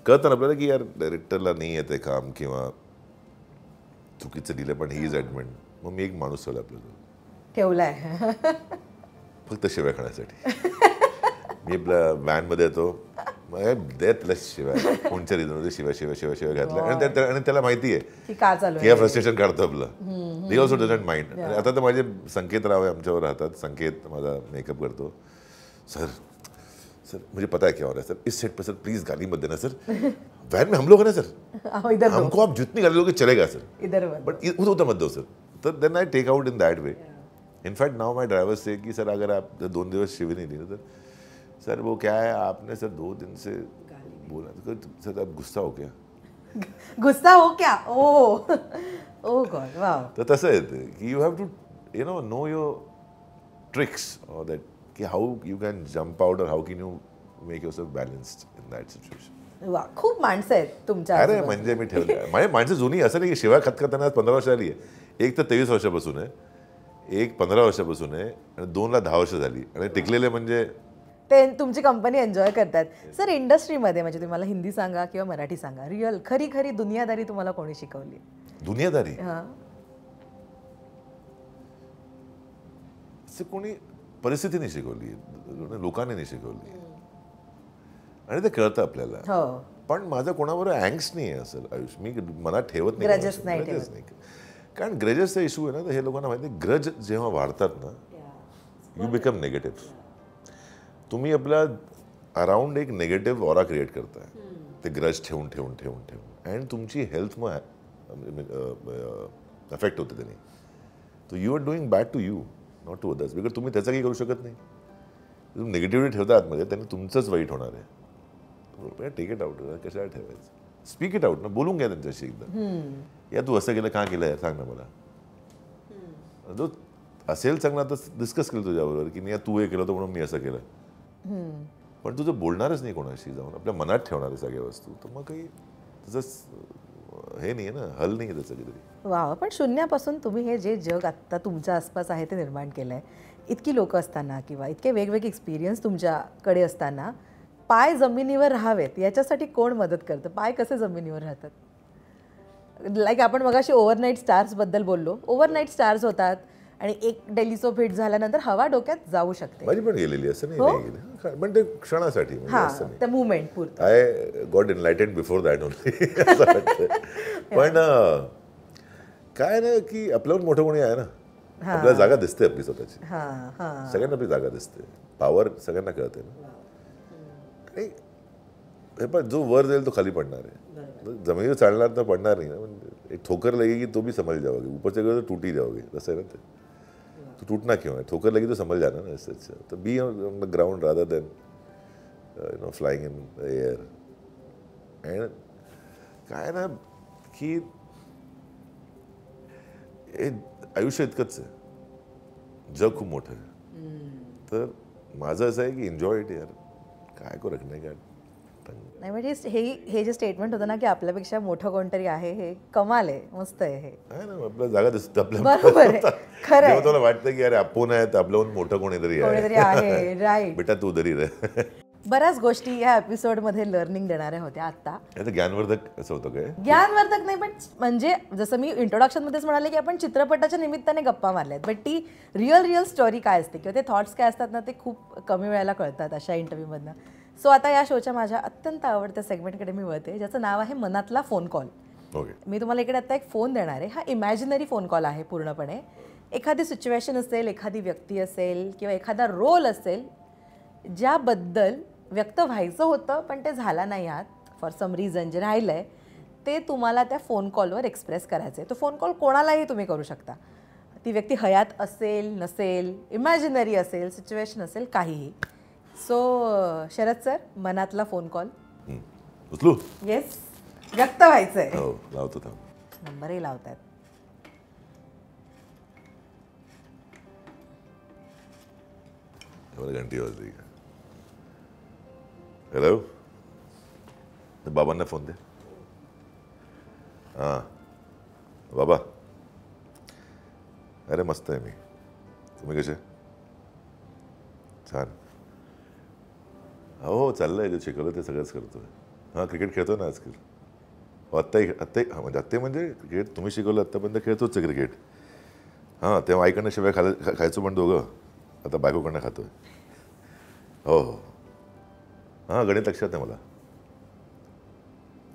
कळतं ना आपल्याला की यार डायरेक्टरला नाही येते काम किंवा चुकीचं दिलं, पण ही इज ॲडमिट. मग मी एक माणूस ठेवला आपल्याला, ठेवलाय फक्त शिव्या खाण्यासाठी. मी आपल्या व्हॅनमध्ये येतो, देतला शिवाय कोणत्या रिझनमध्ये शिवाय शिवाय शिवाय शिवाय घातल्या, आणि त्याला माहिती आहे की का चालू की या फ्रस्ट्रेशन काढतं आपलं. They also doesn't mind. आता तर माझे संकेत राव आमच्यावर राहतात. संकेत माझा मेकअप करतो. सर सर मुझे पता है क्या हो रहा है sir, is set per sir please गाली मत देना सर, वैन में हम लोग हैं ना सर, इधर हमको आप जितनी गाली लोगे चलेगा सर, इधर बट उधर मत दो सर. तर then I take out in that way. In fact now my driver say कि सर अगर आप 2 दिवस शिवी नहीं दी ना सर वो क्या है आपने सर 2 दिन से बोला, तो सर आप गुस्सा हो क्या, गुस्सा हो क्या, ओ गॉड, वाव. तर तसं आहे ते की you have to know your tricks, और दॅट की how you can jump out, और how can you make yourself balanced in that situation. वा, खूप माणसं आहेत तुमच्या अरे आजूबाजूला. म्हणजे मी ठेवलं माझी माणसं जुनी, असं नाही की शिवाय खत करताना 15 वर्ष आली आहे. एक तर 23 वर्षापासून आहे, एक 15 वर्षापासून आहे, आणि 2ला 10 वर्ष झाली, आणि टिकलेले म्हणजे ते तुमची कंपनी एन्जॉय करतात. सर, इंडस्ट्रीमध्ये म्हणजे तुम्हाला हिंदी सांगा किंवा मराठी सांगा, रिअल खरी खरी दुनियादारी तुम्हाला कोणी शिकवली? दुनियादारी हां, असं कोणी परिस्थितीने शिकवली, लोकांनी नाही शिकवली, आणि ते कळतं आपल्याला. हो, पण माझं कोणावर अँग्स नाही आहे असं आयुष्य, मी मनात ठेवत नाही. ग्रजेस नाही ग्रजेस नाही, कारण ग्रजेसचा इश्यू आहे ना, तर हे लोकांना माहिती आहे, ग्रज जेव्हा वाढतात ना, यू बिकम नेगेटिव्ह. तुम्ही आपल्या अराउंड एक नेगेटिव्ह ऑरा क्रिएट करताय, ते ग्रज ठेवून ठेवून ठेवून ठेवून, आणि तुमची हेल्थ मग अफेक्ट होते त्याने. तर you are doing bad to you, not to others, because तुम्ही त्याचं काही करू शकत नाही. तुम्ही निगेटिव्हिटी ठेवता आतमध्ये, त्यांनी तुमचंच वाईट होणार आहे. Take it out. कशाला ठेवायचं, स्पीक इट आउट ना, बोलून घ्या त्यांच्याशी एकदा, या तू असं केलं का केलं यार सांग ना मला. जो असेल चांगला तर डिस्कस केलं तुझ्याबरोबर की नाही तू हे केलं होतं म्हणून मी असं केलं, पण तुझं बोलणारच नाही कोणाशी जाऊन, आपल्या मनात ठेवणार सगळ्या वस्तू, तर मग काही त्याचं हे नाही आहे ना, हल नाही आहे त्याचं कधीतरी. वा, पण शून्यापासून तुम्ही हे जे जग आत्ता तुमच्या आसपास आहे ते निर्माण केलं आहे. इतकी लोक असताना किंवा इतके वेगवेगळे एक्सपिरियन्स तुमच्याकडे असताना पाय जमिनीवर राहावेत याच्यासाठी कोण मदत करतं? पाय कसे जमिनीवर राहतात? लाईक आपण मगाशी ओव्हरनाईट स्टार्सबद्दल बोललो. ओव्हरनाईट स्टार्स होतात आणि एक डेलिसोप हिट झाल्यानंतर हवा डोक्यात जाऊ शकते. माझी पण गेलेली, असं नाही गेली, पण ते क्षणासाठी, हां, त्या मुवमेंट पुरतं. I got enlightened before that only. पण काय ना की आपल्यावर मोठं कोणी आहे ना, आपल्याला जागा दिसते आपली स्वतःची, सगळ्यांना आपली जागा दिसते, पॉवर सगळ्यांना कळते ना. हे पण जो वर जाईल तो खाली पडणार आहे, जमिनीवर चालणार तर पडणार नाही ना. म्हणजे एक ठोकर लगेगी तो भी समझ जाओगे, ऊपर से तो टूट ही जाओगे, तसं आहे ना. ते तो टूटना क्यों है, ठोकर लगी तो समझ जाना ना. इससे अच्छा तो be on the ground rather than flying in the air. And काय ना की हे आयुष्य इतकंच आहे, जग खूप मोठं आहे. तर माझं असं आहे की एन्जॉय इट यार, काय को रखणे का. नाही म्हणजे हे जे स्टेटमेंट होतं ना की आपल्यापेक्षा मोठं कोणतरी आहे, हे कमाल आहे, मस्त आहे. हे ना आपल्या जागा दिसतं आपल्या, बरोबर आहे, खरं आहे. तुला वाटतं की अरे आपण आहे तर आपल्याहून मोठं कोणीतरी आहे, राईट. बेटा तू तरी रे. बऱ्याच गोष्टी या एपिसोडमध्ये लर्निंग देणाऱ्या होत्या. आता ज्ञानवर्धक असं होतं काय? ज्ञानवर्धक नाही, पण म्हणजे जसं मी इंट्रोडक्शनमध्येच म्हणाले की आपण चित्रपटाच्या निमित्ताने गप्पा मारल्यात, बट ती रिअल स्टोरी काय असते किंवा ते थॉट्स काय असतात ना, ते खूप कमी वेळेला कळतात अशा इंटरव्ह्यूमधनं. सो आता या शोच्या माझ्या अत्यंत आवडत्या सेगमेंटकडे मी वळते, ज्याचं नाव आहे मनातला फोन कॉल. मी तुम्हाला इकडे आता एक फोन देणार आहे. हा इमॅजिनरी फोन कॉल आहे पूर्णपणे. एखादी सिच्युएशन असेल, एखादी व्यक्ती असेल किंवा एखादा रोल असेल ज्याबद्दल व्यक्त व्हायचं होतं पण ते झाला नाही आहात, फॉर सम रिझन जे राहिलं आहे ते तुम्हाला त्या फोन कॉलवर एक्सप्रेस करायचं आहे. तो फोन कॉल कोणालाही तुम्ही करू शकता. ती व्यक्ती हयात असेल नसेल, इमॅजिनरी असेल, सिच्युएशन असेल, काहीही. सो शरद सर, मनातला फोन कॉल. उचलू? येस, व्यक्त व्हायचं आहे. हो, लावतो थांब. नंबरही लावतात. घंटी वाजली. हॅलो, बाबांना फोन दे. हां बाबा, अरे मस्त आहे मी. तुम्ही कसे? छान. हो चाललंय, जे शिकवलं ते सगळंच करतोय. हां, क्रिकेट खेळतो ना आजकाल. हो, आत्ताही म्हणजे क्रिकेट तुम्ही शिकवलं आत्तापर्यंत खेळतोच आहे क्रिकेट. हां, तेव्हा आईकडनं शिवाय खायचो पण दोघं. आता बायकोकडनं खातोय. हो हो, हां गणित लक्षात आहे मला.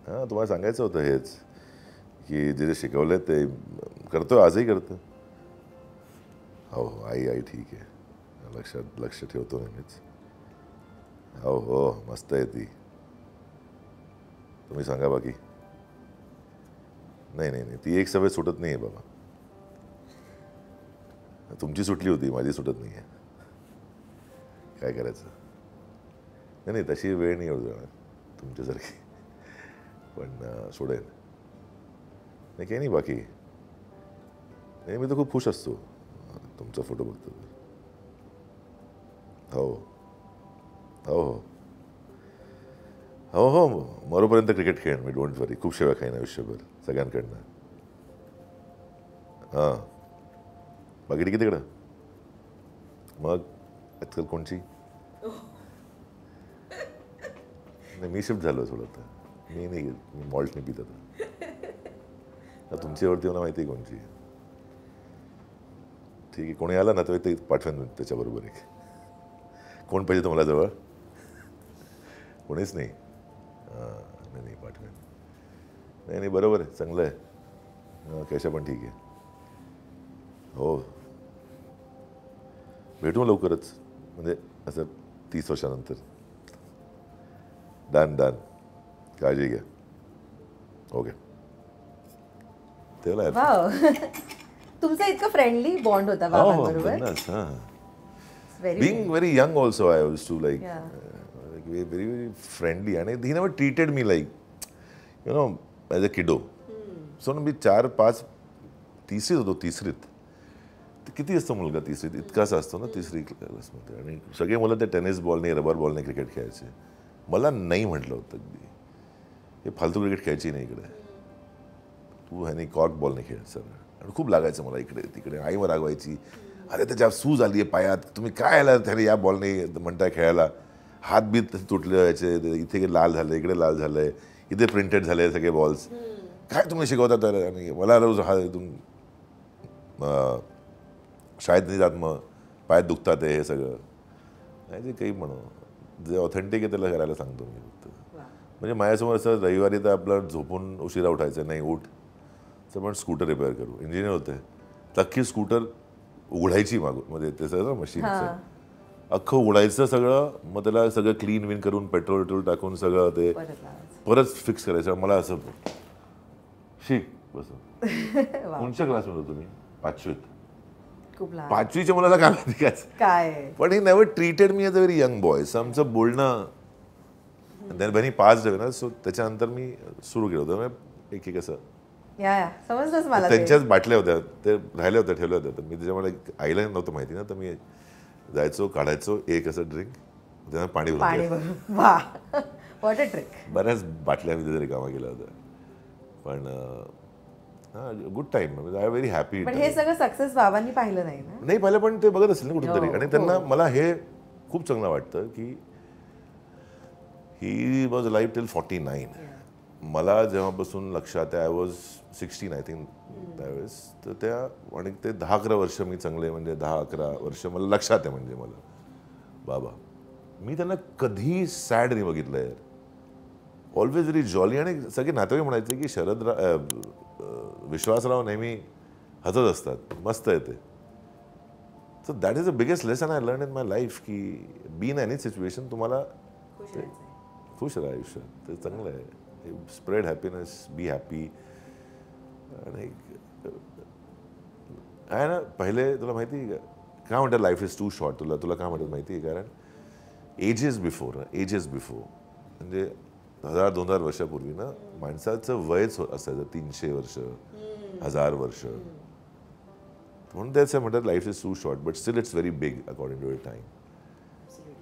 हां, तुम्हाला सांगायचं होतं हेच की जे जे शिकवलं ते करतो, आजही करतो. हो हो, आई ठीक आहे, लक्ष ठेवतो नेहमीच. हो हो, मस्त आहे ती. तुम्ही सांगा बाकी. नाही, ती एक सवय सुटत नाही आहे बाबा. तुमची सुटली होती, माझी सुटत नाही आहे. काय करायचं? नाही, तशी वेळ नाही होत तुमच्यासारखी. पण सोडेल. नाही काही नाही बाकी. नाही, मी तर खूप खुश असतो तुमचा फोटो बघतो. हो हो हो हो हो, मरोपर्यंत क्रिकेट खेळेन मी, डोंट वरी. खूप शिवाय खाईन आयुष्यभर सगळ्यांकडनं. हां, बाकी ठीक आहे तिकडं? मग आजकाल कोणची? नाही, मी शिफ्ट झालो थोडं. आता मी मॉल्ट नाही पित आता. तुमच्यावरती मला माहिती आहे कोणची. ठीक आहे, कोणी आला ना तर ते पाठवेन त्याच्याबरोबर एक. कोण पाहिजे तुम्हाला जवळ? कोणीच नाही. नाही पाठवेन. नाही बरोबर आहे, चांगलं आहे. कैशा पण ठीक आहे. हो, भेटू लवकरच, म्हणजे असं 30 वर्षानंतर. डन. काळजी घ्या. ओके. वाव, तुमचा इतका फ्रेंडली बॉन्ड होता बाबांबरोबर. Being very young also, I used to like very very friendly, and he never treated me like, as a kiddo. So मी 4-5 तिसरीत. किती असतो मुलगा तिसरीत? इतकाच असतो ना तिसरी क्लासमध्ये. आणि सगळे मुलं ते टेनिस बॉलने, रबर बॉलने क्रिकेट खेळायचे. मला नाही म्हटलं होतं अगदी, हे फालतू क्रिकेट खेळायची नाही इकडे, तू ह्याने कॉर्क बॉलने खेळ सर. आणि खूप लागायचं मला इकडे तिकडे. आई मला रागवायची, अरे त्याच्या सूज आली आहे पायात, तुम्ही काय आला त्याने या बॉलने म्हणताय खेळायला. हात बीत तुटले व्हायचे, इथे लाल झालं, इकडे लाल झालंय, इथे प्रिंटेड झाले सगळे बॉल्स. काय तुम्ही शिकवता तर? आणि मला रोज शाळेत नाही जात, मग पायात दुखतात हे सगळं. नाही जे काही म्हणू, जे ऑथेंटिक आहे त्याला करायला सांगतो मी फक्त. म्हणजे माझ्यासमोर असं रविवारी तर आपलं झोपून उशिरा उठायचं नाही, उठ तर पण स्कूटर रिपेअर करू. इंजिनियर होते, अख्खी स्कूटर उघडायची मागून, म्हणजे ते सगळं मशीनचं अख्खं उघडायचं सगळं, मग त्याला सगळं क्लीन विन करून पेट्रोल टाकून सगळं ते परत फिक्स करायचं. मला असं शिक बसून. कोणत्या क्लासमध्ये होतो तुम्ही? 5वीत. 5वीच्या मुलाला काय माहिती काय. पण ही never treated me as a very young boy. आमचं बोलणं त्यांनी पास ना, सो त्याच्यानंतर मी सुरू केलं होतं एक असं. समजलंच मला. त्यांच्याच बाटल्या होत्या, ते राहिल्या होत्या, ठेवल्या होत्या. तर मी त्याच्यामुळे आईला नव्हतं माहिती ना, तर मी जायचो, काढायचो एक असं ड्रिंक, त्यानं पाणी भरून. बऱ्याच बाटल्या मी त्याच्या कामा केल्या होत्या. पण good time, I very happy. पण हे सगळं सक्सेस बाबांनी पाहिलं नाही ना? नाही पाहिलं, पण ते बघत असेल ना कुठेतरी. आणि त्यांना मला हे खूप चांगलं वाटतं की ही वॉज लाईफ टिल 49. मला जेव्हापासून लक्षात आहे, आय वॉज 16 आय थिंक त्यावेळेस. तर त्या आणि ते 10-11 वर्ष मी चांगले, म्हणजे 10-11 वर्ष मला लक्षात आहे. म्हणजे मला बाबा, मी त्यांना कधी सॅड नाही बघितलं आहे. Always very jolly. आणि सगळे नातेवाईक म्हणायचे की विश्वासराव नेहमी हसत असतात, मस्त आहे ते. So that is the biggest lesson I learn in my life, की बी इन एनी सिच्युएशन तुम्हाला खुश राहा आयुष्यात, ते चांगलं आहे. Spread happiness, be happy. आणि आहे ना, पहिले तुला माहिती आहे का म्हणतात लाईफ इज टू शॉर्ट? तुला काय म्हणतात माहिती आहे? कारण एजेस बिफोर म्हणजे 1000-2000 वर्षापूर्वी ना माणसाचं वयच असायचं 300 वर्ष, 1000 वर्ष. म्हणून त्याचं म्हणतात life is too short but still it's very big according to your time.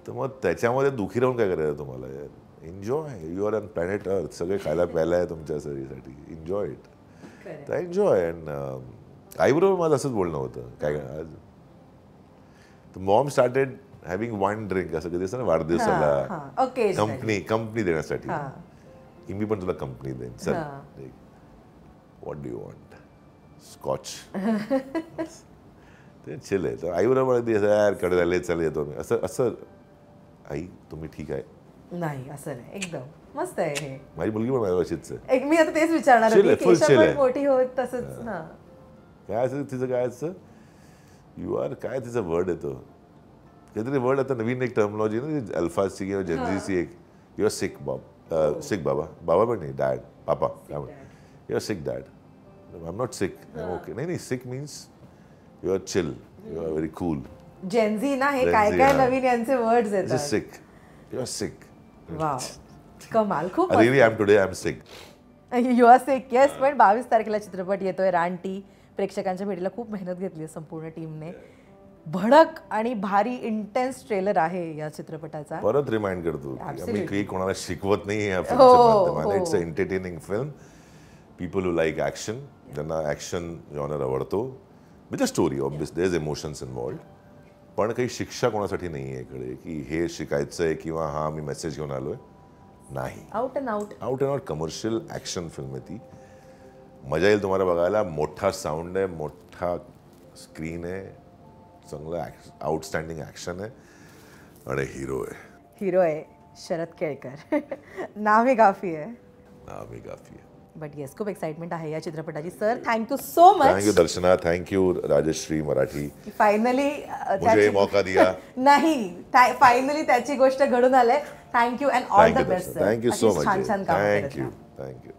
तर मग त्याच्यामध्ये दुखी राहून काय करायचं तुम्हाला? Enjoy. You are on planet earth. सगळे खायला प्यायला आहे तुमच्या शरीरासाठी. Enjoy it. तर एन्जॉय. अँड आईबरोबर माझं असंच बोलणं होतं काय आज. Mom started having one drink, असं कधी असं ना वाढदिवसाला कंपनी देण्यासाठी, की मी पण तुला कंपनी देईन, चल what do you want, scotch. ते चिल आहे. तर आईबरोबर यार कडे झाले, चल येतो मी, असं असं. आई तुम्ही ठीक आहे? नाही, असं नाही. एकदम मस्त आहे हे. माझी मुलगी पण माझ्या वर्षीच आहे. मी आता तेच विचारणार होती, केशव पण मोठी होत तसंच ना. काय असं तिचं काय असं यू आर काय तिचा वर्ड येतो काहीतरी वर्ड. आता नवीन एक टर्मिनॉलॉजी ना अल्फाजची किंवा जेनझीची एक, यू आर सिक सिक बाबा पण नाही, डॅड, पापा काय म्हणतात, you are sick dad. I am not sick, I am okay. नाही, sick means you are chill, you are very cool. Gen Z ना, हे काय काय नवीन यांचे वर्ड्स येतात. Sick, you are sick. Wow, कमाल. खूप really I am today I am sick. You are sick. Yes. पण 22 तारखेला चित्रपट येतोय रानटी. प्रेक्षकांच्या भेटीला खूप मेहनत घेतली आहे संपूर्ण टीमने. भडक आणि भारी इंटेन्स ट्रेलर आहे या चित्रपटाचा. परत रिमाइंड करतो की आम्ही काही कोणाला शिकवत नाही या फिल्मच्या माध्यमाने. It's a entertaining film. People who like action, ज्यांना ॲक्शन जॉनर आवडतो, with a story obvious, there is emotions involved. पण काही शिक्षा कोणासाठी नाही आहे इकडे की हे शिकायचं आहे किंवा हा मी मेसेज घेऊन आलोय. नाही, out and out commercial action film आहे ती. मजा येईल तुम्हाला बघायला. मोठा साऊंड आहे, मोठा स्क्रीन आहे, चांगलं आउटस्टँडिंग ॲक्शन आहे आणि हिरो आहे शरद केळकर. नाव गाफी आहे. बट येस, खूप एक्साइटमेंट आहे या चित्रपटाची. Sir, thank you so much. Thank you Darshana, thank you Rajshri Marathi. Finally मुझे मौका दिया. नाही, फायनली त्याची गोष्ट घडून आले. Thank you and all the best. Thank you so much. छान छान काम. थँक्यू.